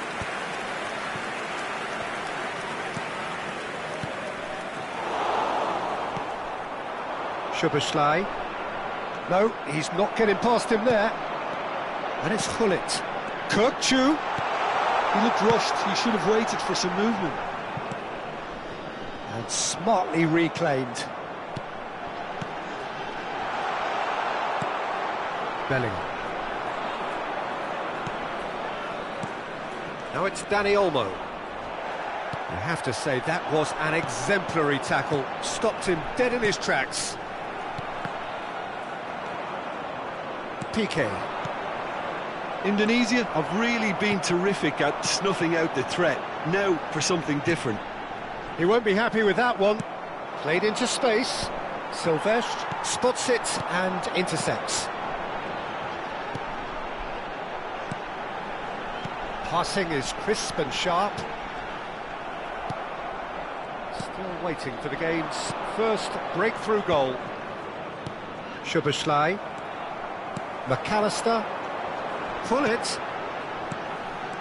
Szoboszlai. No, he's not getting past him there. And it's Hullet. Kirkchu. He looked rushed, he should have waited for some movement. And smartly reclaimed. Bellingham. Now it's Dani Olmo. I have to say, that was an exemplary tackle. Stopped him dead in his tracks. Piqué. Indonesia have really been terrific at snuffing out the threat. Now for something different. He won't be happy with that one. Played into space. Silvestre spots it and intercepts. Passing is crisp and sharp. Still waiting for the game's first breakthrough goal. Szoboszlai. McAllister. Pull it.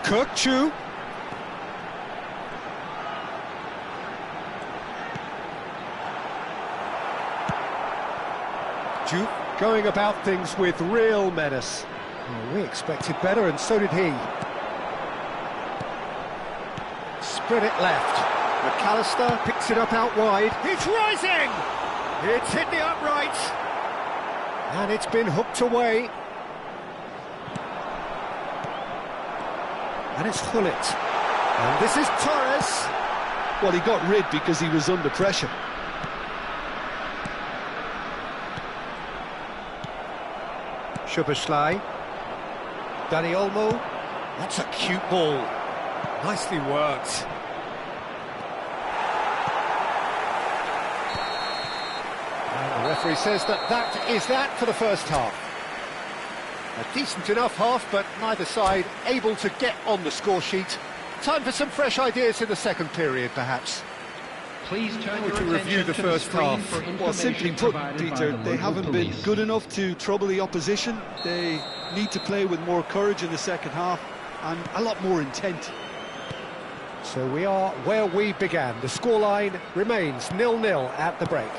Kirkchu. going about things with real menace. Oh, we expected better, and so did he. Spread it left. McAllister picks it up out wide. It's rising! It's hit the uprights. And it's been hooked away. And it's Hullet. And this is Torres. Well, he got rid because he was under pressure. Szoboszlai. Dani Olmo. That's a cute ball. Nicely worked. And the referee says that is that for the first half. A decent enough half, but neither side able to get on the score sheet. Time for some fresh ideas in the second period, perhaps. Please turn your to review the first half. Well, simply put, Peter, they haven't been good enough to trouble the opposition. They need to play with more courage in the second half and a lot more intent. So we are where we began. The scoreline remains 0-0 at the break.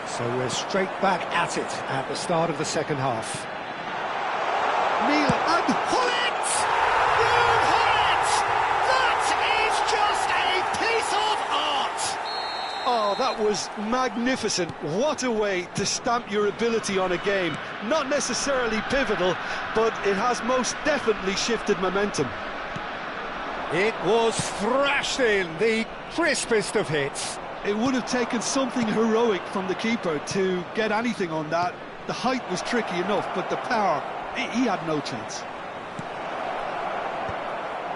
So we're straight back at it at the start of the second half. Milan and Hullet! Hullet! That is just a piece of art! Oh, that was magnificent. What a way to stamp your ability on a game. Not necessarily pivotal, but it has most definitely shifted momentum. It was thrashed in, the crispest of hits. It would have taken something heroic from the keeper to get anything on that. The height was tricky enough, but the power, he had no chance.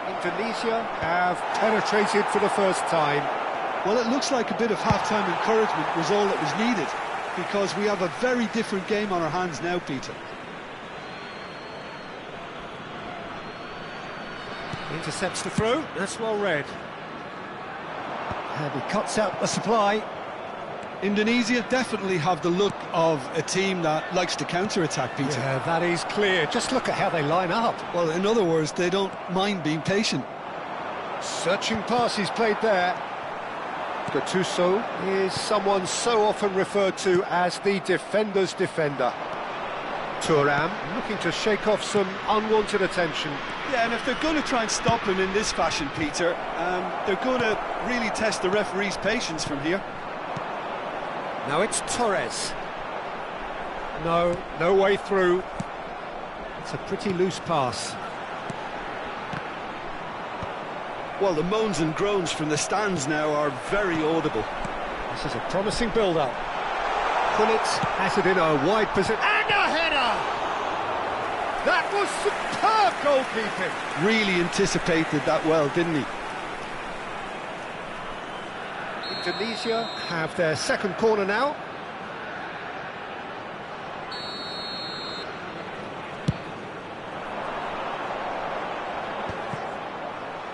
Indonesia have penetrated for the first time. Well, it looks like a bit of half-time encouragement was all that was needed, because we have a very different game on our hands now, Peter. Intercepts the throw, that's well read. And he cuts out the supply. Indonesia definitely have the look of a team that likes to counter-attack, Peter. Yeah, that is clear. Just look at how they line up. Well, in other words, they don't mind being patient. Searching pass he's played there. Gattuso is someone so often referred to as the defender's defender. Thuram looking to shake off some unwanted attention. Yeah, and if they're going to try and stop him in this fashion, Peter, they're going to really test the referee's patience from here. Now it's Torres. No way through. It's a pretty loose pass. Well, the moans and groans from the stands now are very audible. This is a promising build-up. Hullet has it in a wide position. And a header! That was superb goalkeeping. Really anticipated that well, didn't he? Indonesia have their second corner now.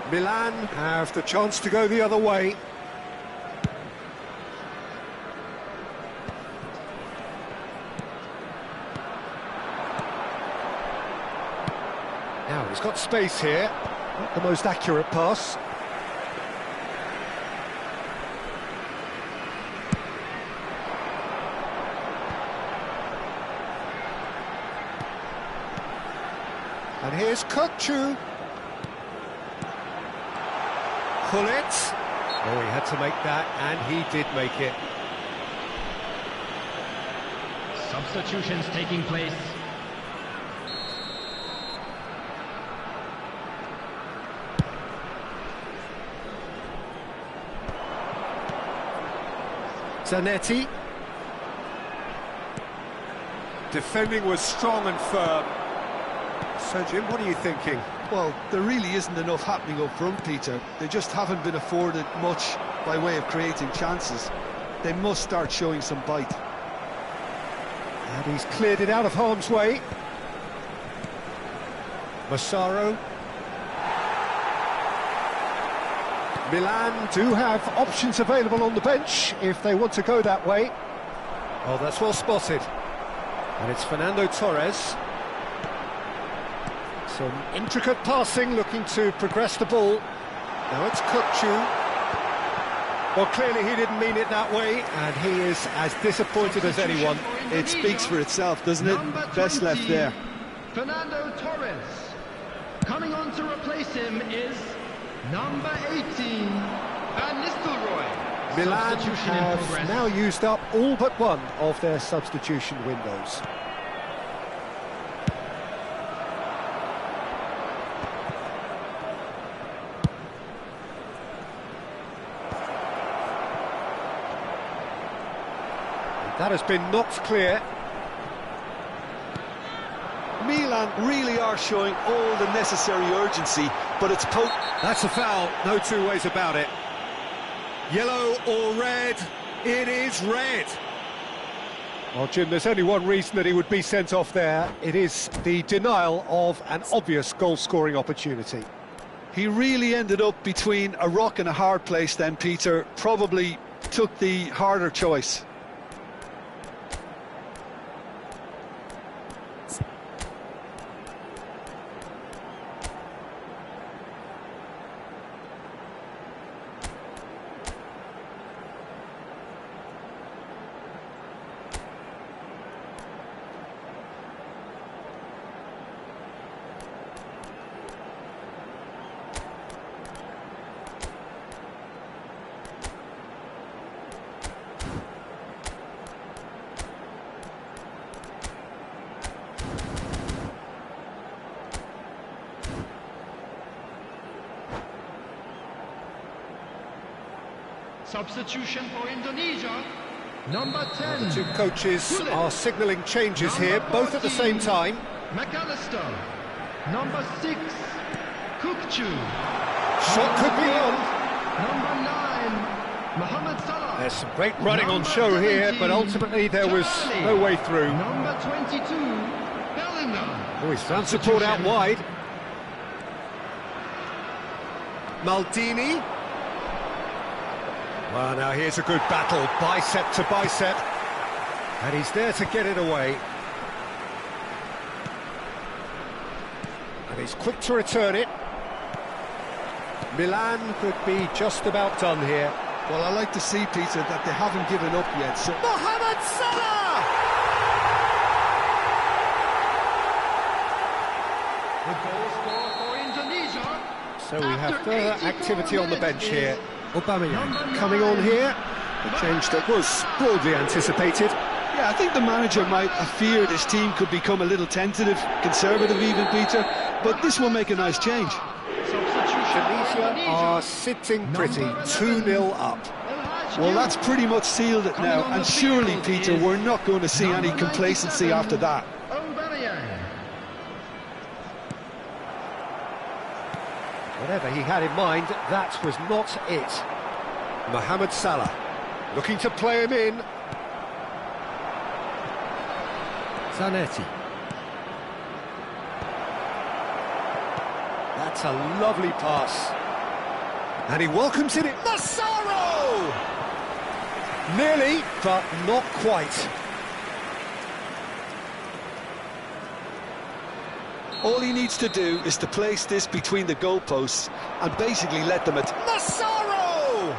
Milan have the chance to go the other way. Now he's got space here. Not the most accurate pass. And here's Kökçü. Hullet. Oh, he had to make that, and he did make it. Substitutions taking place. Zanetti. Defending was strong and firm. So, Jim, what are you thinking? Well, there really isn't enough happening up front, Peter. They just haven't been afforded much by way of creating chances. They must start showing some bite. And he's cleared it out of harm's way. Massaro. Milan do have options available on the bench if they want to go that way. Oh, that's well spotted. And it's Fernando Torres. Some intricate passing, looking to progress the ball. Now it's Kökçü. Well, clearly he didn't mean it that way, and he is as disappointed as anyone. It speaks for itself, doesn't it? Best left there. Fernando Torres. Coming on to replace him is number 18, Van Nistelrooy. Milan Substitution in have progress. now used up all but one of their substitution windows. That has been knocked clear. Milan really are showing all the necessary urgency, but it's That's a foul, no two ways about it. Yellow or red? It is red. Well, Jim, there's only one reason that he would be sent off there. It is the denial of an obvious goal-scoring opportunity. He really ended up between a rock and a hard place then, Peter. Probably took the harder choice. Substitution for Indonesia, number 10. The two coaches Pukul. are signalling changes Number here, both at the 14, same time. McAllister. Number 6, Kukcu. Shot could be on. Number 9, Mohamed Salah. There's some great running on Number show here, 17, but ultimately there was Charlie. no way through. Number 22, Bellingham. Oh, he's found support out wide. Maldini. Well, now here's a good battle, bicep to bicep. And he's there to get it away. And he's quick to return it. Milan could be just about done here. Well, I like to see, Peter, that they haven't given up yet. So Mohamed Salah! The goal scorer for Indonesia. So we have After further 84 activity on the bench minutes here. Aubameyang number coming on 9. here. A change that was broadly anticipated. yeah, I think the manager might have feared his team could become a little tentative, conservative even, Peter. But this will make a nice change. Substitution for Tunisia are sitting pretty, 2-0 up. Well, that's pretty much sealed it now. And surely, Peter, we're not going to see any complacency after that. Whatever he had in mind, that was not it. Mohamed Salah, looking to play him in. Zanetti. That's a lovely pass. And he welcomes it in. Massaro! Nearly, but not quite. All he needs to do is to place this between the goalposts and basically let them at. Massaro!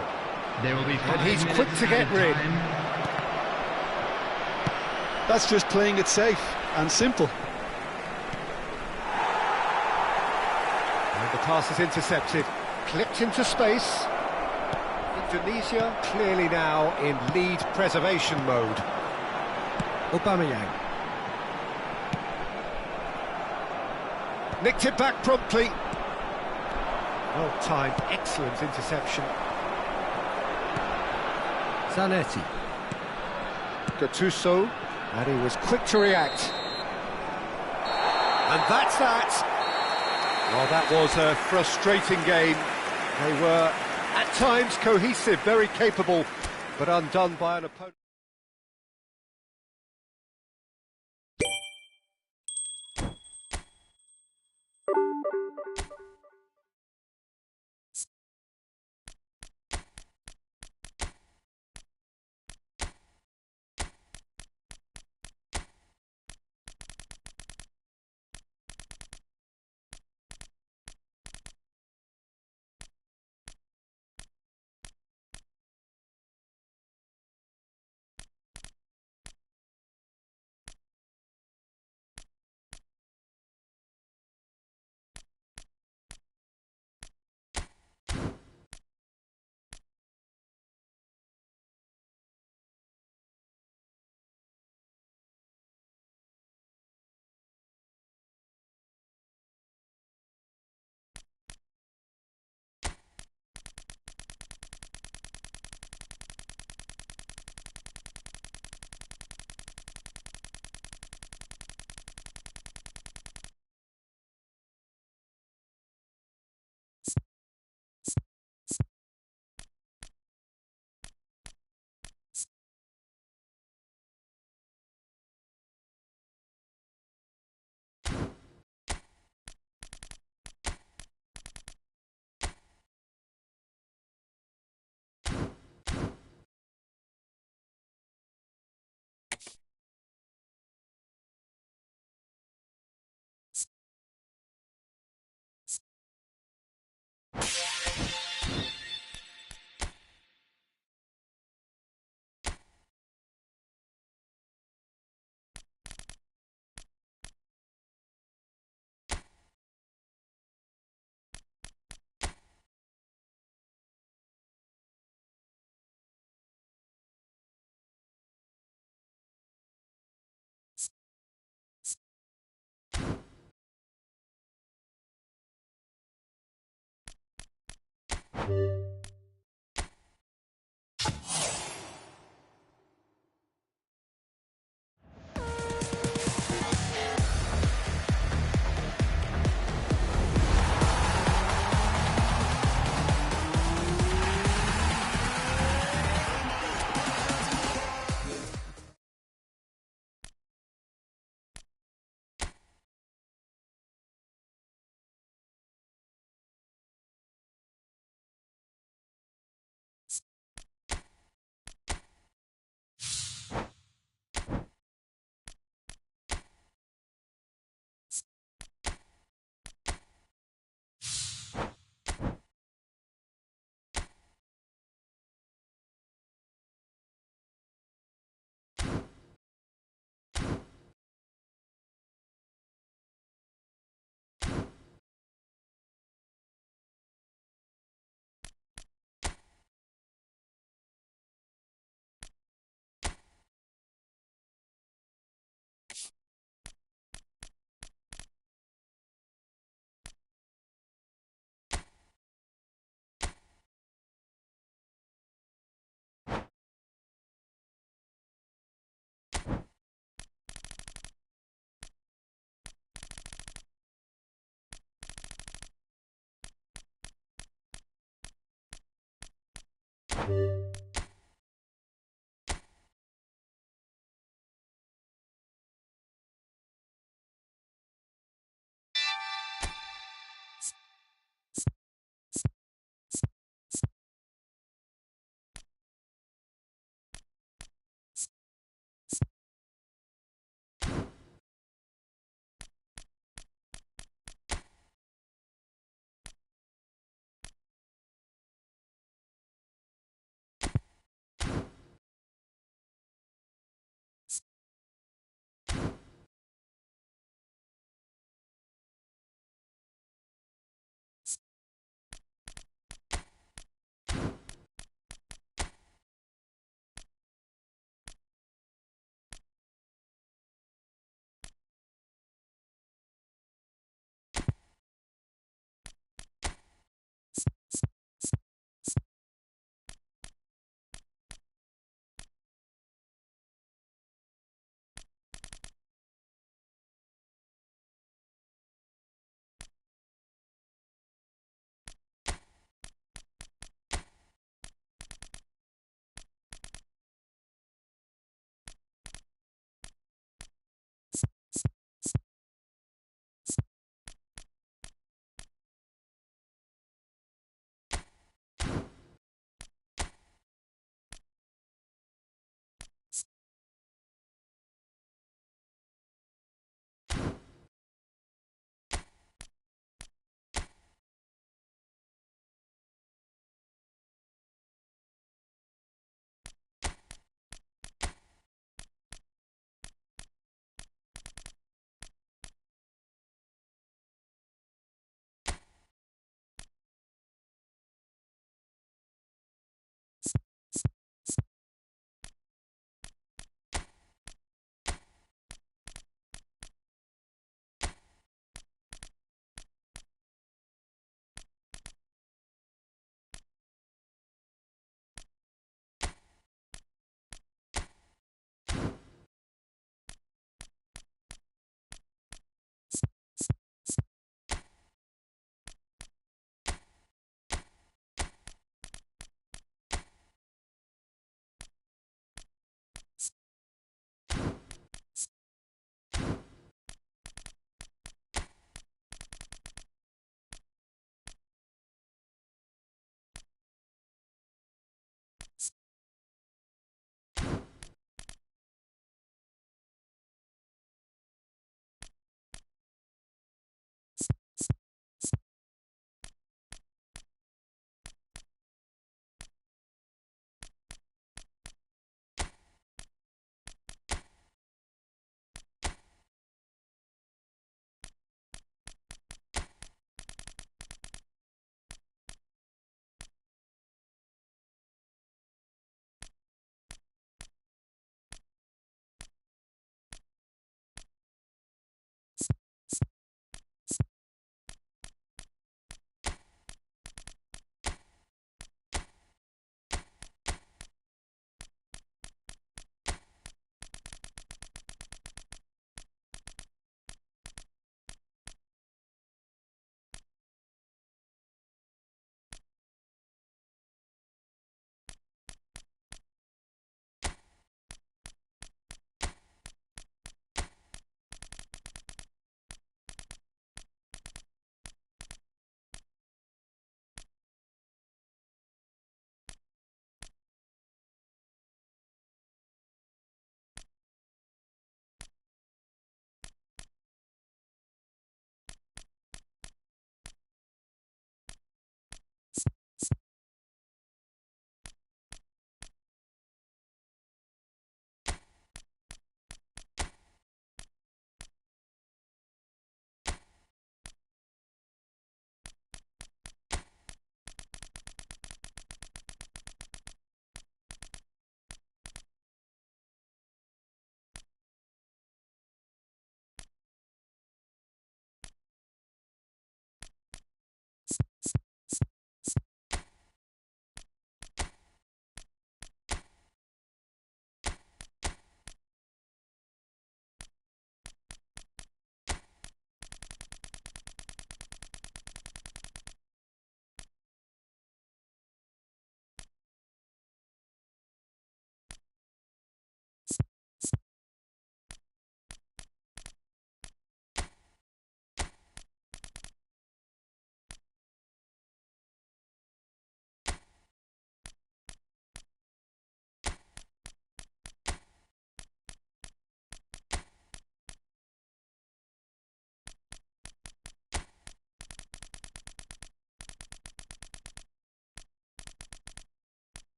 There will be And he's quick to get rid. That's just playing it safe and simple. And the pass is intercepted, clipped into space. Indonesia clearly now in lead preservation mode. Aubameyang. Nicked it back promptly. Well timed, excellent interception. Zanetti. Gattuso, and he was quick to react. And that's that. Well, that was a frustrating game. They were, at times, cohesive, very capable, but undone by an opponent.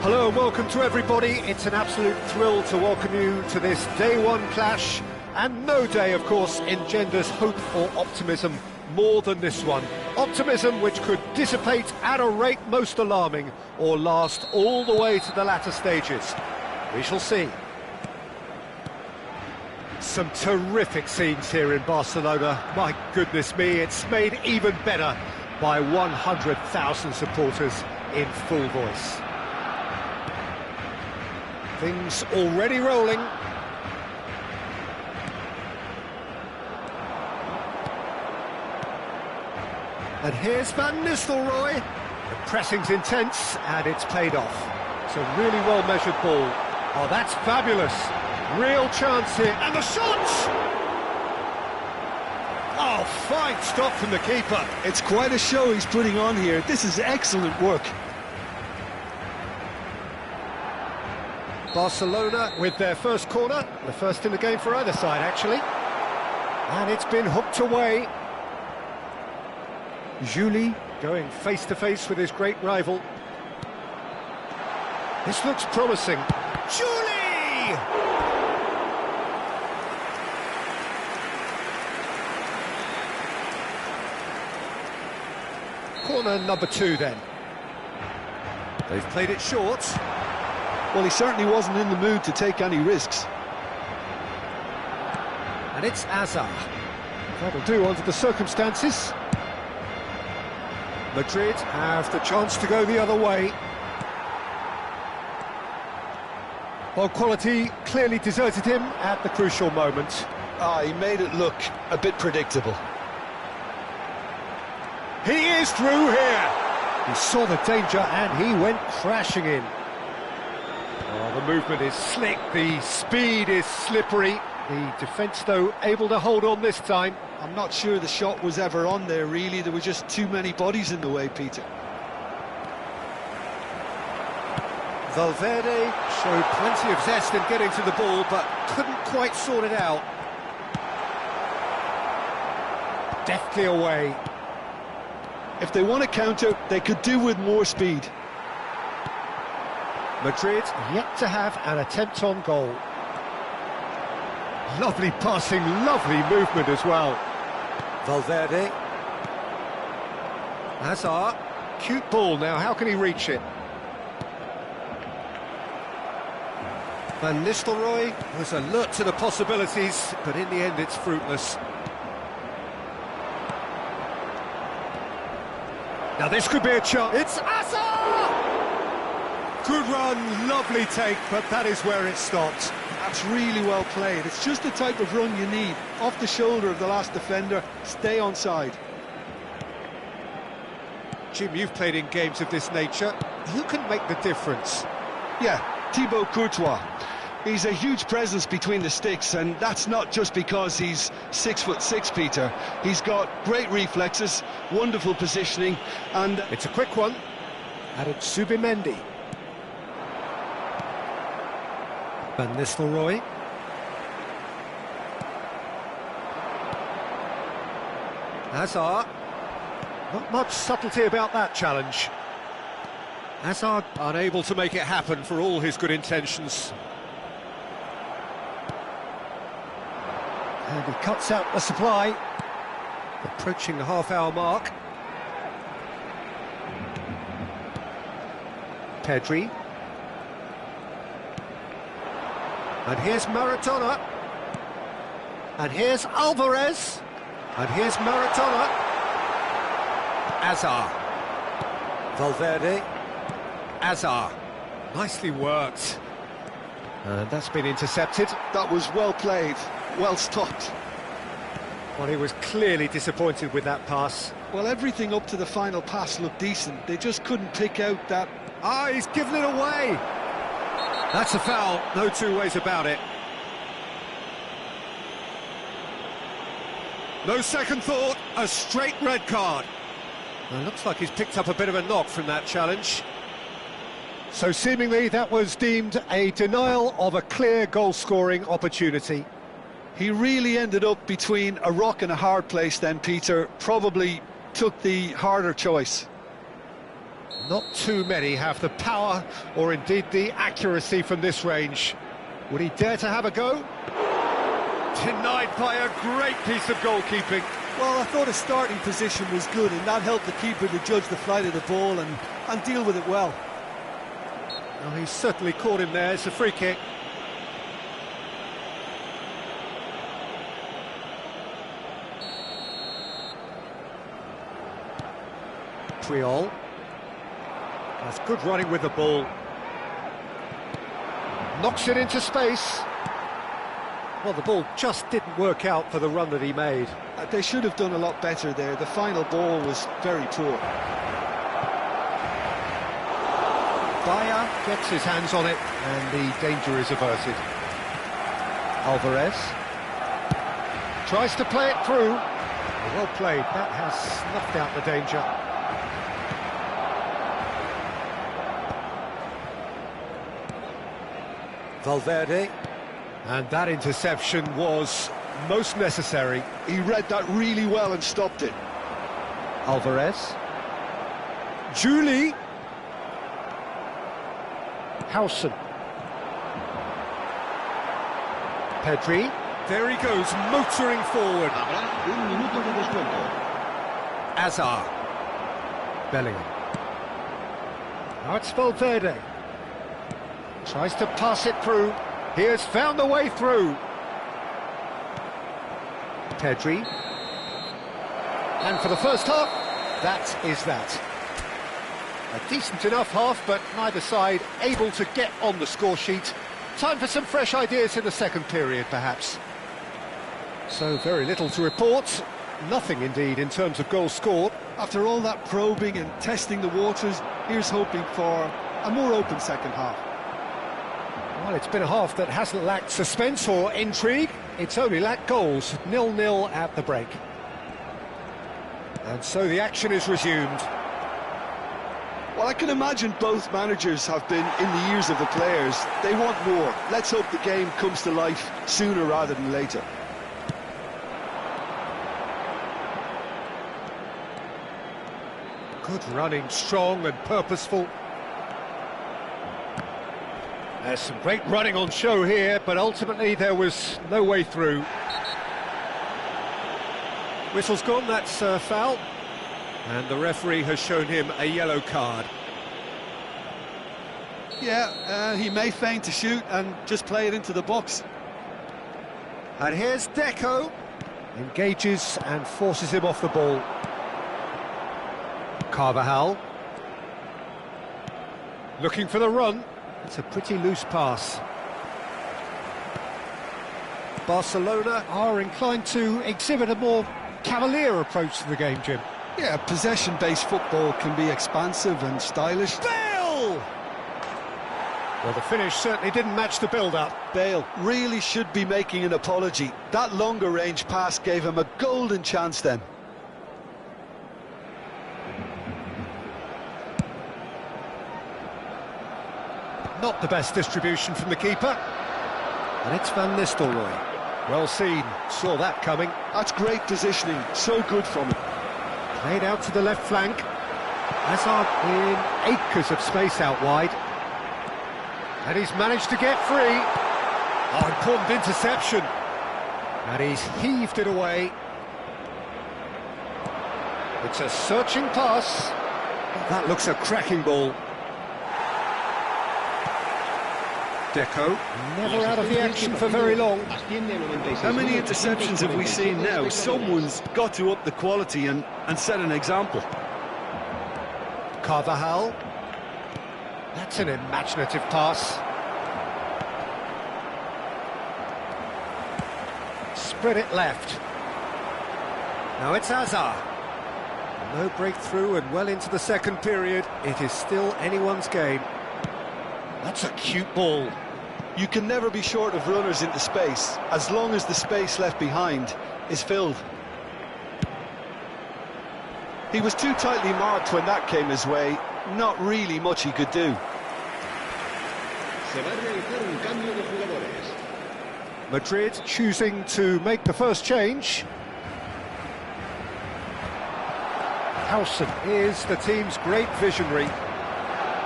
Hello and welcome to everybody. It's an absolute thrill to welcome you to this day one clash. And no day, of course, engenders hope or optimism more than this one. Optimism which could dissipate at a rate most alarming or last all the way to the latter stages. We shall see. Some terrific scenes here in Barcelona. My goodness me, it's made even better by 100,000 supporters in full voice. Things already rolling. And here's Van Nistelrooy. The pressing's intense and it's paid off. It's a really well-measured ball. Oh, that's fabulous. Real chance here. And the shot! Oh, fine stop from the keeper. It's quite a show he's putting on here. This is excellent work. Barcelona with their first corner. The first in the game for either side, actually. And it's been hooked away. Juli going face-to-face with his great rival. This looks promising. Juli! Corner number 2 then. They've played it short. Well, he certainly wasn't in the mood to take any risks. And it's Hazard. That'll do under the circumstances. Madrid have the chance to go the other way. Well, quality clearly deserted him at the crucial moment. He made it look a bit predictable. He is through here. He saw the danger and he went crashing in. Oh, the movement is slick, the speed is slippery. The defence, though, able to hold on this time. I'm not sure the shot was ever on there, really. There were just too many bodies in the way, Peter. Valverde showed plenty of zest in getting to the ball, but couldn't quite sort it out. Deftly away. If they want to counter, they could do with more speed. Madrid yet to have an attempt on goal. Lovely passing, lovely movement as well. Valverde. Hazard. Cute ball now, how can he reach it? Van Nistelrooy was alert to the possibilities, but in the end it's fruitless. Now this could be a chance. It's Hazard! Good run, lovely take, but that is where it stopped. That's really well played. It's just the type of run you need. Off the shoulder of the last defender, stay onside. Jim, you've played in games of this nature. Who can make the difference? Yeah, Thibaut Courtois. He's a huge presence between the sticks, and that's not just because he's 6'6", Peter. He's got great reflexes, wonderful positioning, and... It's a quick one. Added Subimendi. Van Nistelrooy. Hazard. Not much subtlety about that challenge. Hazard unable to make it happen for all his good intentions. And he cuts out the supply. Approaching the half-hour mark. Pedri. And here's Maradona. And here's Alvarez. And here's Maradona. Hazard. Valverde. Hazard. Nicely worked. And that's been intercepted. that was well played, well stopped. Well, he was clearly disappointed with that pass. Well, everything up to the final pass looked decent. They just couldn't pick out that... Ah, he's given it away. That's a foul, no two ways about it. No second thought, a straight red card. Well, looks like he's picked up a bit of a knock from that challenge. So seemingly that was deemed a denial of a clear goal-scoring opportunity. He really ended up between a rock and a hard place then, Peter. Probably took the harder choice. Not too many have the power or indeed the accuracy from this range. Would he dare to have a go? Denied by a great piece of goalkeeping. Well, I thought his starting position was good, and that helped the keeper to judge the flight of the ball and deal with it well. Well, he's certainly caught him there. It's a free kick. Triol. That's good running with the ball. Knocks it into space. Well, the ball just didn't work out for the run that he made. They should have done a lot better there. The final ball was very poor. Bayer gets his hands on it, and the danger is averted. Alvarez tries to play it through. Well played. That has snuffed out the danger. Valverde, and that interception was most necessary. He read that really well and stopped it. Alvarez. Julie. Howson. Pedri. There he goes, motoring forward. Habrá un minuto de descuento. Azar. Bellingham. Now it's Valverde. Tries to pass it through. He has found the way through. Pedri. And for the first half, that is that. A decent enough half, but neither side able to get on the score sheet. Time for some fresh ideas in the second period, perhaps. So very little to report. Nothing, indeed, in terms of goals scored. After all that probing and testing the waters, here's hoping for a more open second half. Well, it's been a half that hasn't lacked suspense or intrigue. It's only lacked goals. 0-0 at the break. And so the action is resumed. Well, I can imagine both managers have been in the ears of the players. They want more. Let's hope the game comes to life sooner rather than later. Good running, strong and purposeful. There's some great running on show here, but ultimately there was no way through. Whistle's gone, that's a foul. And the referee has shown him a yellow card. Yeah, he may feign to shoot and just play it into the box. And here's Deco. Engages and forces him off the ball. Carvajal. Looking for the run. It's a pretty loose pass. Barcelona are inclined to exhibit a more cavalier approach to the game, Jim. Yeah, possession-based football can be expansive and stylish. Bale! Well, the finish certainly didn't match the build-up. Bale really should be making an apology. That longer range pass gave him a golden chance then. Not the best distribution from the keeper. And it's Van Nistelrooy. Well seen, saw that coming. That's great positioning, so good from him. Played out to the left flank. Hazard in acres of space out wide. And he's managed to get free. Oh, important interception. And he's heaved it away. It's a searching pass. That looks a cracking ball. Deco, never out of the action for very long. How many interceptions have we seen now? Someone's got to up the quality and set an example. Carvajal. That's an imaginative pass. Spread it left. Now it's Hazard. No breakthrough and well into the second period. It is still anyone's game. That's a cute ball. You can never be short of runners into space, as long as the space left behind is filled. He was too tightly marked when that came his way. Not really much he could do. Se va a realizar un cambio de jugadores. Madrid choosing to make the first change. Howson is the team's great visionary.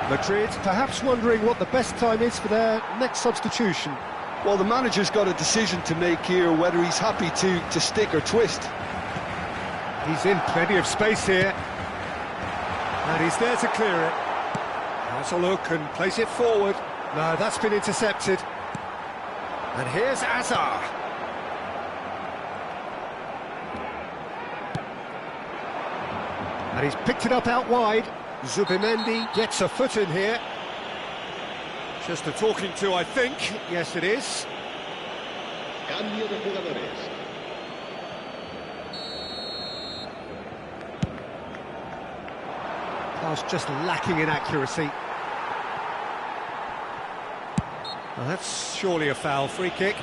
Madrid perhaps wondering what the best time is for their next substitution. Well, the manager's got a decision to make here, whether he's happy to stick or twist. He's in plenty of space here. And he's there to clear it. Has a look and plays it forward. No, that's been intercepted. And here's Azar. And he's picked it up out wide. Zubimendi gets a foot in here. Just a talking to, I think. Yes, it is. Cambio de jugadores. Pass just lacking in accuracy. Well, that's surely a foul. Free kick.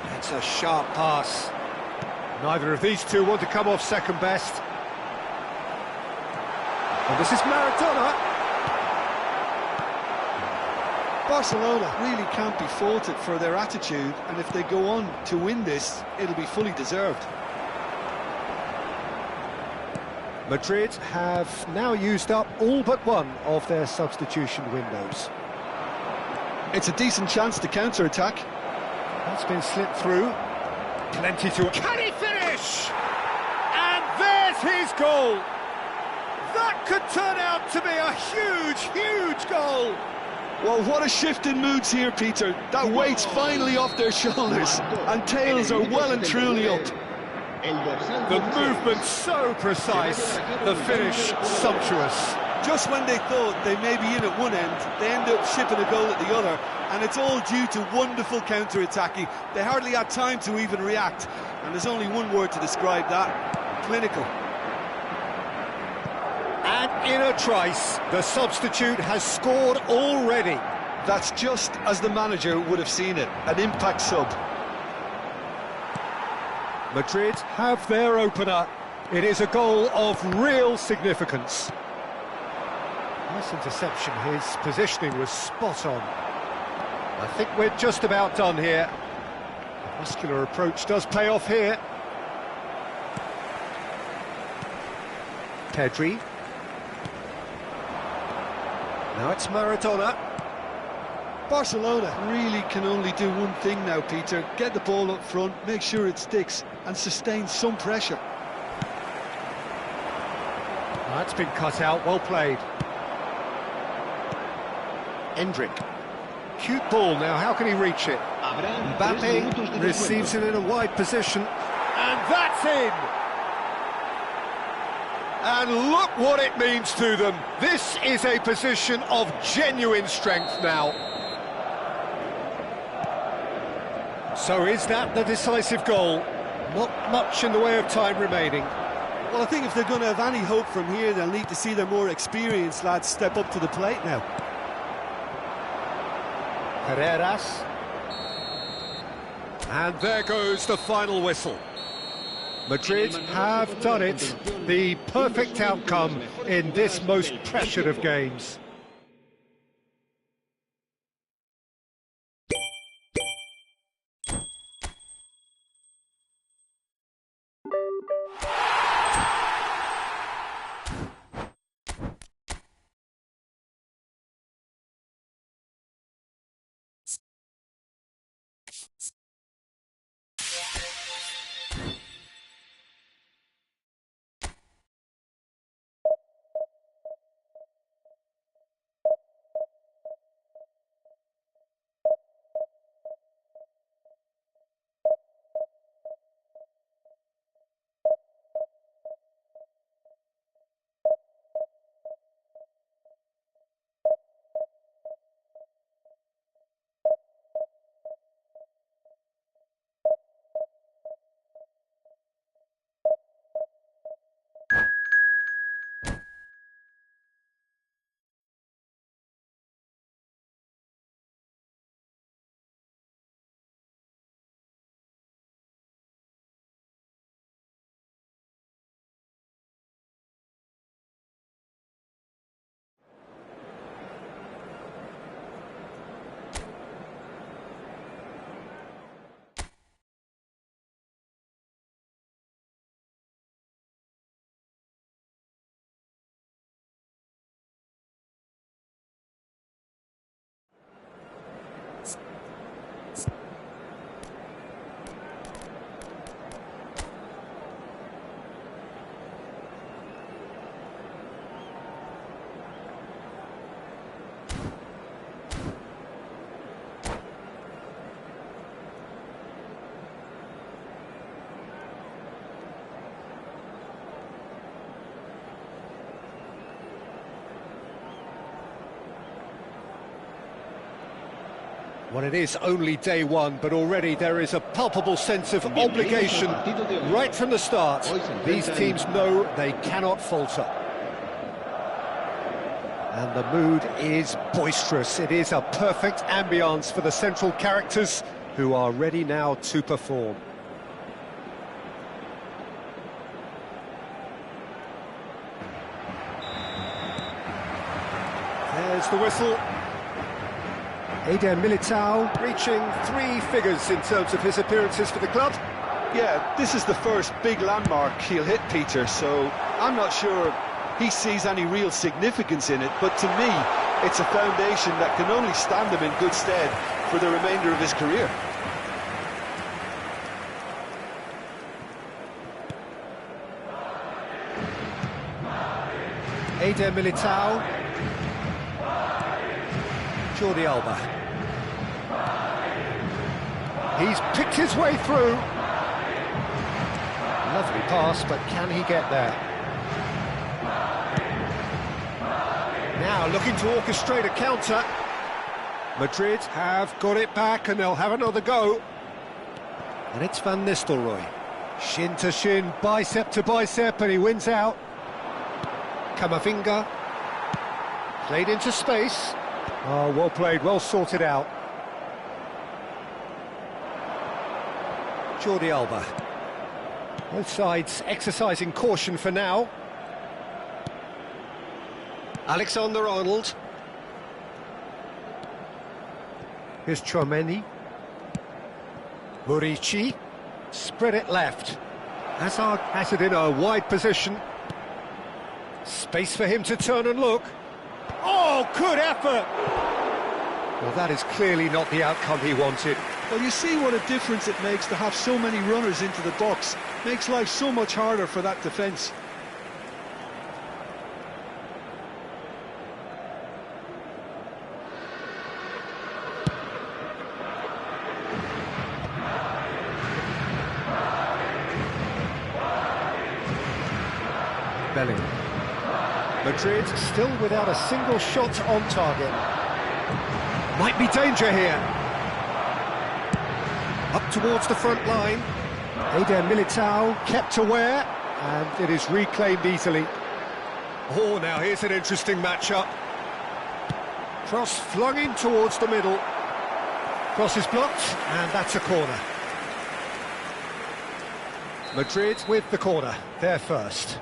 That's a sharp pass. Neither of these two want to come off second best. And this is Maradona. Barcelona really can't be faulted for their attitude, and if they go on to win this, it'll be fully deserved. Madrid have now used up all but one of their substitution windows. It's a decent chance to counter-attack. That's been slipped through. Plenty to... Can he finish? And there's his goal! That could turn out to be a huge, huge goal! Well, what a shift in moods here, Peter. That weight's finally off their shoulders, and tails are well and truly up. The movement so precise, the finish sumptuous. Just when they thought they may be in at one end, they end up shipping a goal at the other, and it's all due to wonderful counter-attacking. They hardly had time to even react, and there's only one word to describe that: clinical. And in a trice, the substitute has scored already. That's just as the manager would have seen it, an impact sub. Madrid have their opener. It is a goal of real significance. Nice interception, his positioning was spot on. I think we're just about done here. The muscular approach does pay off here. Pedri. Now it's Maradona. Barcelona really can only do one thing now, Peter. Get the ball up front, make sure it sticks, and sustain some pressure. That's been cut out, well played. Endrick. Cute ball now, how can he reach it? Mbappe receives it in a wide position. And that's in! And look what it means to them. This is a position of genuine strength now. So is that the decisive goal? Not much in the way of time remaining. Well, I think if they're going to have any hope from here, they'll need to see their more experienced lads step up to the plate now. Carreras. And there goes the final whistle. Madrid have done it. The perfect outcome in this most pressured of games. Well, it is only day one, but already there is a palpable sense of obligation right from the start. These teams know they cannot falter. And the mood is boisterous. It is a perfect ambience for the central characters who are ready now to perform. There's the whistle. Militao reaching 3 figures in terms of his appearances for the club. Yeah, this is the first big landmark he'll hit, Peter, so I'm not sure he sees any real significance in it, but to me, it's a foundation that can only stand him in good stead for the remainder of his career. Militao. Jordi Alba. He's picked his way through. Lovely pass, but can he get there? Now looking to orchestrate a counter. Madrid have got it back and they'll have another go. And it's Van Nistelrooy. Shin to shin, bicep to bicep, and he wins out. Camavinga. Played into space. Oh, well played, well sorted out. Jordi Alba. Both sides exercising caution for now. Alexander-Arnold. Here's Chouameni. Murici. Spread it left. Hazard has it in a wide position. Space for him to turn and look. Oh, good effort! Well, that is clearly not the outcome he wanted. Well, you see what a difference it makes to have so many runners into the box. Makes life so much harder for that defence. Bellingham. Madrid still without a single shot on target. Might be danger here. Up towards the front line. Militao kept aware, and it is reclaimed easily. Oh, now here's an interesting matchup. Cross flung in towards the middle. Cross is blocked, and that's a corner. Madrid with the corner, they're first.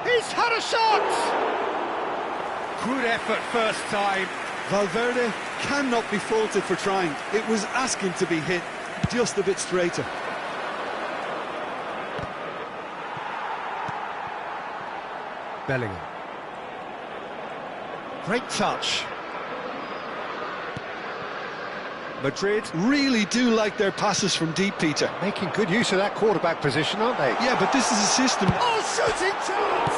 He's had a shot! Good effort first time. Valverde cannot be faulted for trying. It was asking to be hit just a bit straighter. Bellingham. Great touch. Madrid Really do like their passes from deep, Peter. making good use of that quarterback position, aren't they? Yeah, but this is a system. Oh, shooting chance!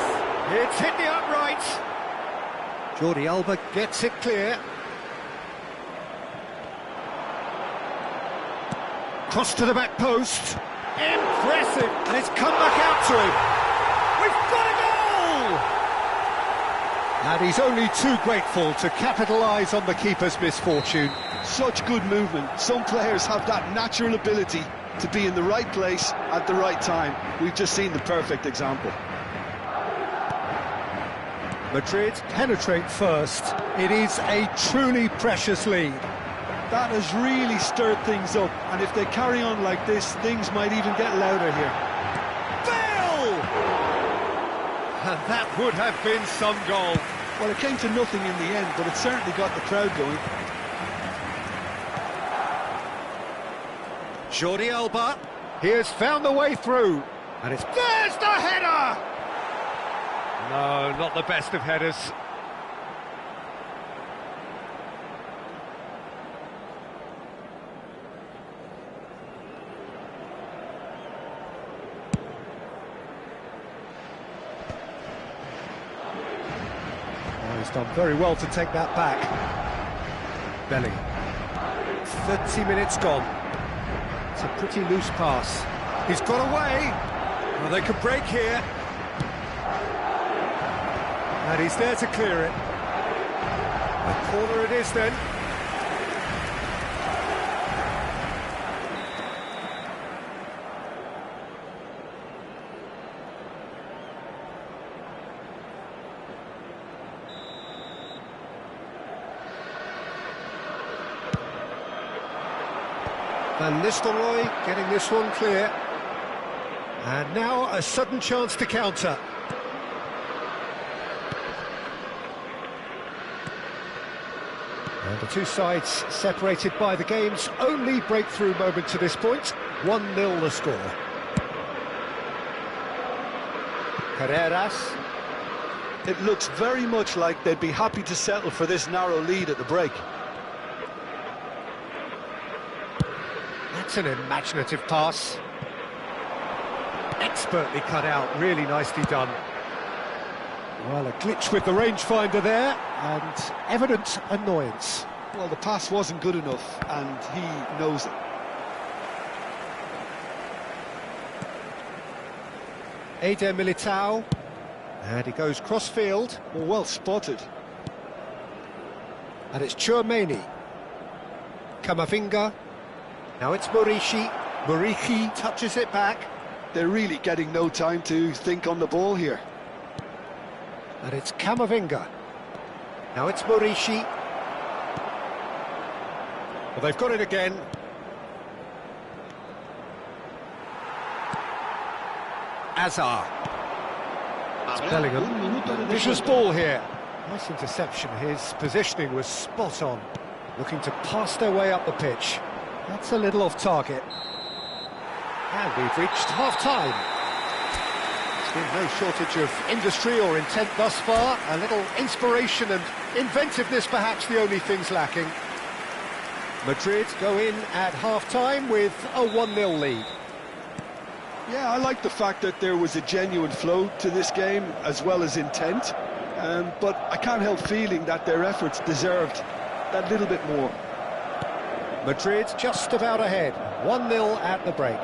It's hit the upright. Jordi Alba gets it clear. Cross to the back post. Impressive! And it's come back out to him. We've got a goal! And he's only too grateful to capitalise on the keeper's misfortune. Such good movement. Some players have that natural ability to be in the right place at the right time. We've just seen the perfect example. Madrid penetrate first. It is a truly precious lead. That has really stirred things up, and if they carry on like this, things might even get louder here. Bale! And that would have been some goal. Well, it came to nothing in the end, but it certainly got the crowd going. Jordi Alba, he has found the way through, and there's the header! No, not the best of headers. Oh, he's done very well to take that back. Bellingham. 30 minutes gone. It's a pretty loose pass. He's got away. Well, they could break here. And he's there to clear it. A corner it is then. Van Nistelrooy getting this one clear. And now a sudden chance to counter. And the two sides separated by the game's only breakthrough moment to this point. 1-0 the score. Carreras. It looks very much like they'd be happy to settle for this narrow lead at the break. That's an imaginative pass. Expertly cut out, really nicely done. Well, a glitch with the rangefinder there, and evident annoyance. Well, the pass wasn't good enough, and he knows it. Eder Militao, and he goes cross-field. Well spotted. And it's Tchouaméni. Camavinga. Now it's Muriqi. Muriqi touches it back. They're really getting no time to think on the ball here. And it's Camavinga. Now it's Muriqi. Well, they've got it again. Azar. Bellingham. Vicious ball here. Nice interception. His positioning was spot on. Looking to pass their way up the pitch. That's a little off target. And we've reached half-time. There's been no shortage of industry or intent thus far. A little inspiration and inventiveness perhaps the only things lacking. Madrid go in at half-time with a 1-0 lead. Yeah, I like the fact that there was a genuine flow to this game as well as intent. But I can't help feeling that their efforts deserved that little bit more. Madrid just about ahead, 1-0 at the break.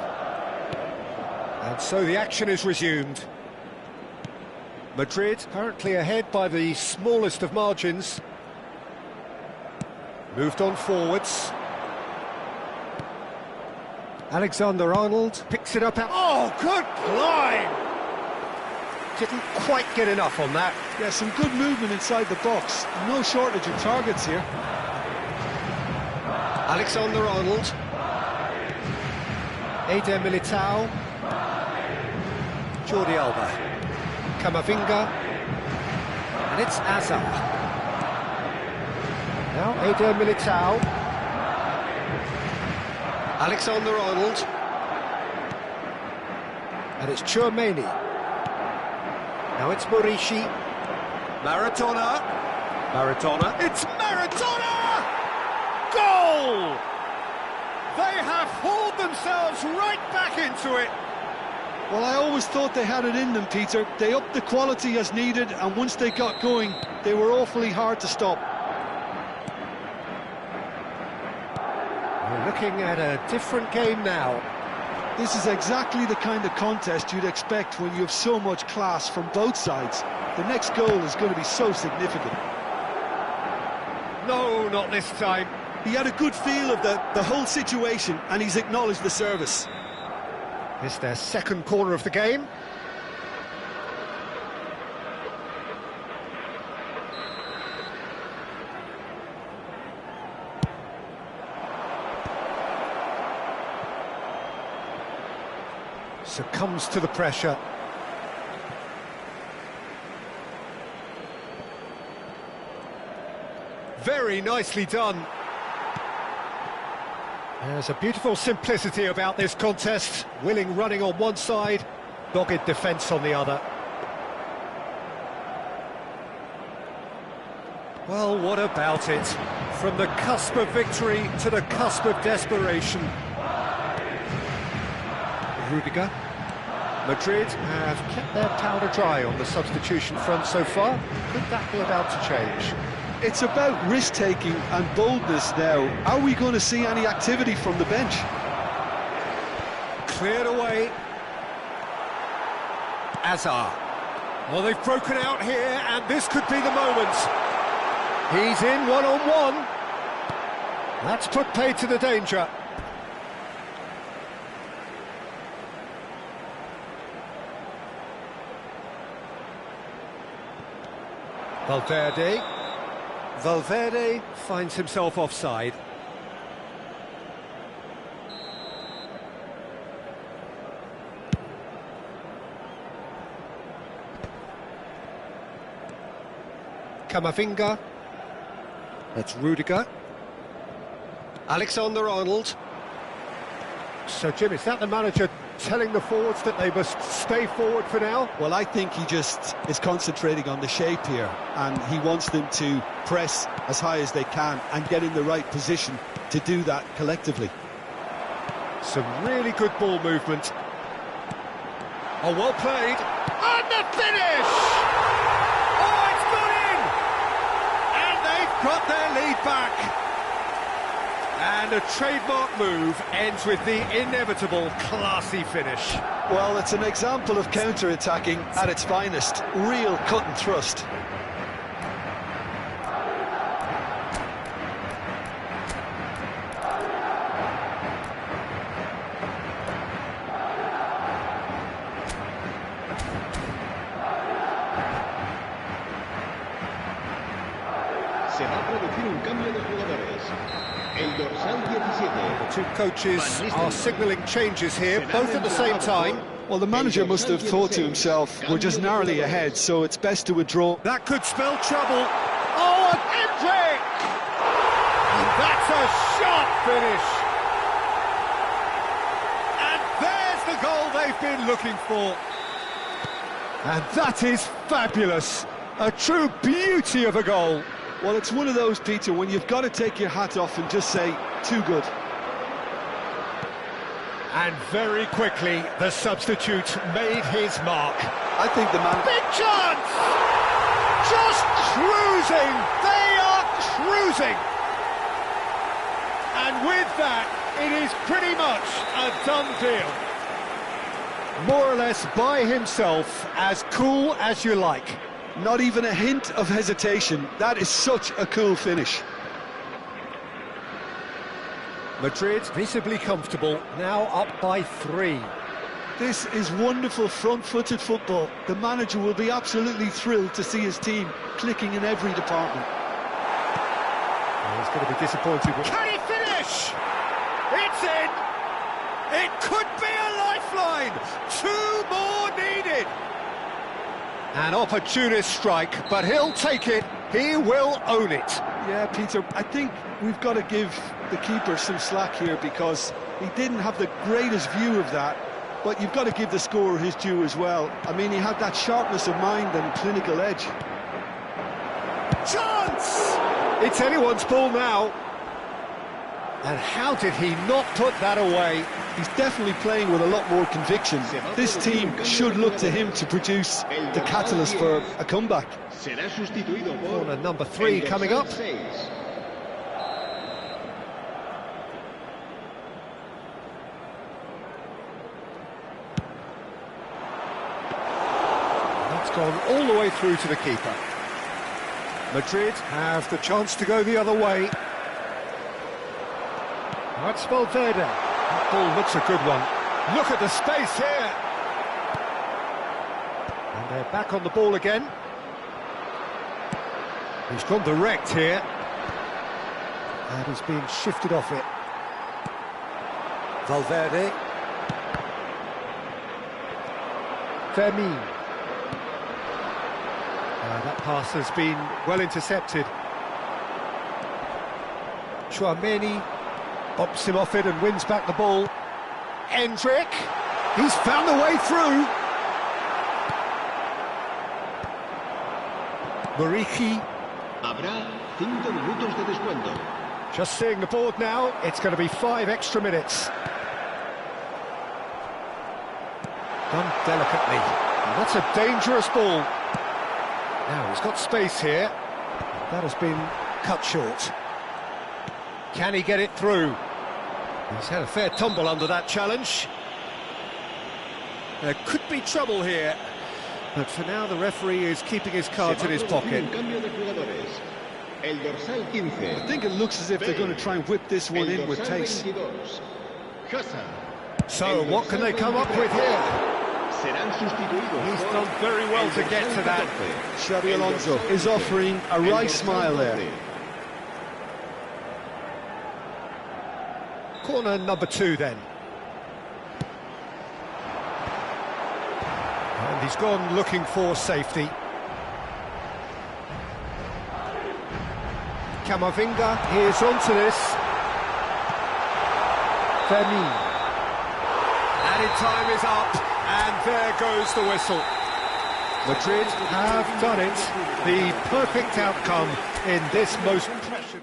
And so the action is resumed. Madrid currently ahead by the smallest of margins. Moved on forwards. Alexander-Arnold picks it up out. Oh, good line! Didn't quite get enough on that. Yeah, some good movement inside the box. No shortage of targets here. Alexander-Arnold. Eder Militao. Jordi Alba. Camavinga. And it's Azar. Now Eder Militao. Alexander-Arnold. And it's Tchouaméni. Now it's Muriqi. Maradona. Maradona. It's Maradona! Goal! They have hauled themselves right back into it. Well, I always thought they had it in them, Peter. They upped the quality as needed, and once they got going, they were awfully hard to stop. We're looking at a different game now. This is exactly the kind of contest you'd expect when you have so much class from both sides. The next goal is going to be so significant. No, not this time. He had a good feel of the whole situation, and he's acknowledged the service. It's their second corner of the game. Succumbs to the pressure. Very nicely done. There's a beautiful simplicity about this contest. Willing running on one side, dogged defence on the other. Well, what about it? From the cusp of victory to the cusp of desperation. Rudiger. Madrid have kept their powder dry on the substitution front so far. Could that be about to change? It's about risk-taking and boldness now. Are we going to see any activity from the bench? Cleared away. Azar. Well, they've broken out here, and this could be the moment. He's in one-on-one. That's put paid to the danger. Valverde. Valverde finds himself offside. Camavinga. That's Rudiger. Alexander-Arnold. So, Jim, is that the manager telling the forwards that they must stay forward for now? Well, I think he just is concentrating on the shape here, and he wants them to press as high as they can and get in the right position to do that collectively. Some really good ball movement. Oh, well played. And the finish! Oh, it's gone in! And they've got their lead back. And a trademark move ends with the inevitable classy finish. Well, it's an example of counter-attacking at its finest. Real cut and thrust. Se va a producir un cambio de jugadores. El dorsal 17. The two coaches are signalling changes here, both at the same time. Well, the manager must have thought to himself, we're just narrowly ahead, so it's best to withdraw. That could spell trouble. Oh, an Hendrick! And that's a sharp finish. And there's the goal they've been looking for. And that is fabulous. A true beauty of a goal. Well, it's one of those, Peter, when you've got to take your hat off and just say, too good. And very quickly, the substitute made his mark. I think the man... Big chance! Just cruising! They are cruising! And with that, it is pretty much a done deal. More or less by himself, as cool as you like. Not even a hint of hesitation. That is such a cool finish. Madrid visibly comfortable, now up by 3. This is wonderful front-footed football. The manager will be absolutely thrilled to see his team clicking in every department. He's going to be disappointed. Can he finish? It's in! It could be a lifeline! 2 more needed! An opportunist strike, but he'll take it. He will own it. Yeah, Peter, I think we've got to give the keeper some slack here because he didn't have the greatest view of that, but you've got to give the scorer his due as well. I mean, he had that sharpness of mind and clinical edge. Chance! It's anyone's ball now. And how did he not put that away? He's definitely playing with a lot more conviction. This team should look to him to produce the catalyst for a comeback. Corner number 3 coming up. That's gone all the way through to the keeper. Madrid have the chance to go the other way. That's Valverde. That ball looks a good one. Look at the space here. And they're back on the ball again. He's gone direct here. And he's been shifted off it. Valverde. Fermin. That pass has been well intercepted. Chouameni bops him off it and wins back the ball. Hendrick, he's found a way through. Muriqi. Habrá 5 minutos de descuento. Just seeing the board now, it's going to be 5 extra minutes. Done delicately. And that's a dangerous ball. Now he's got space here. That has been cut short. Can he get it through? He's had a fair tumble under that challenge. There could be trouble here, but for now the referee is keeping his cards in his pocket. El dorsal 15. I think it looks as if they're going to try and whip this one in with dorsal taste. 22. Hazard. So, what can they come up with here? Serán sustituidos. He's done very well to get to that. Xabi Alonso is offering a right smile there. Corner number 2 then. And he's gone looking for safety. Camavinga, here's onto this. Fermin. Added time is up, and there goes the whistle. Madrid have done it. The perfect outcome in this most precious...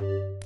you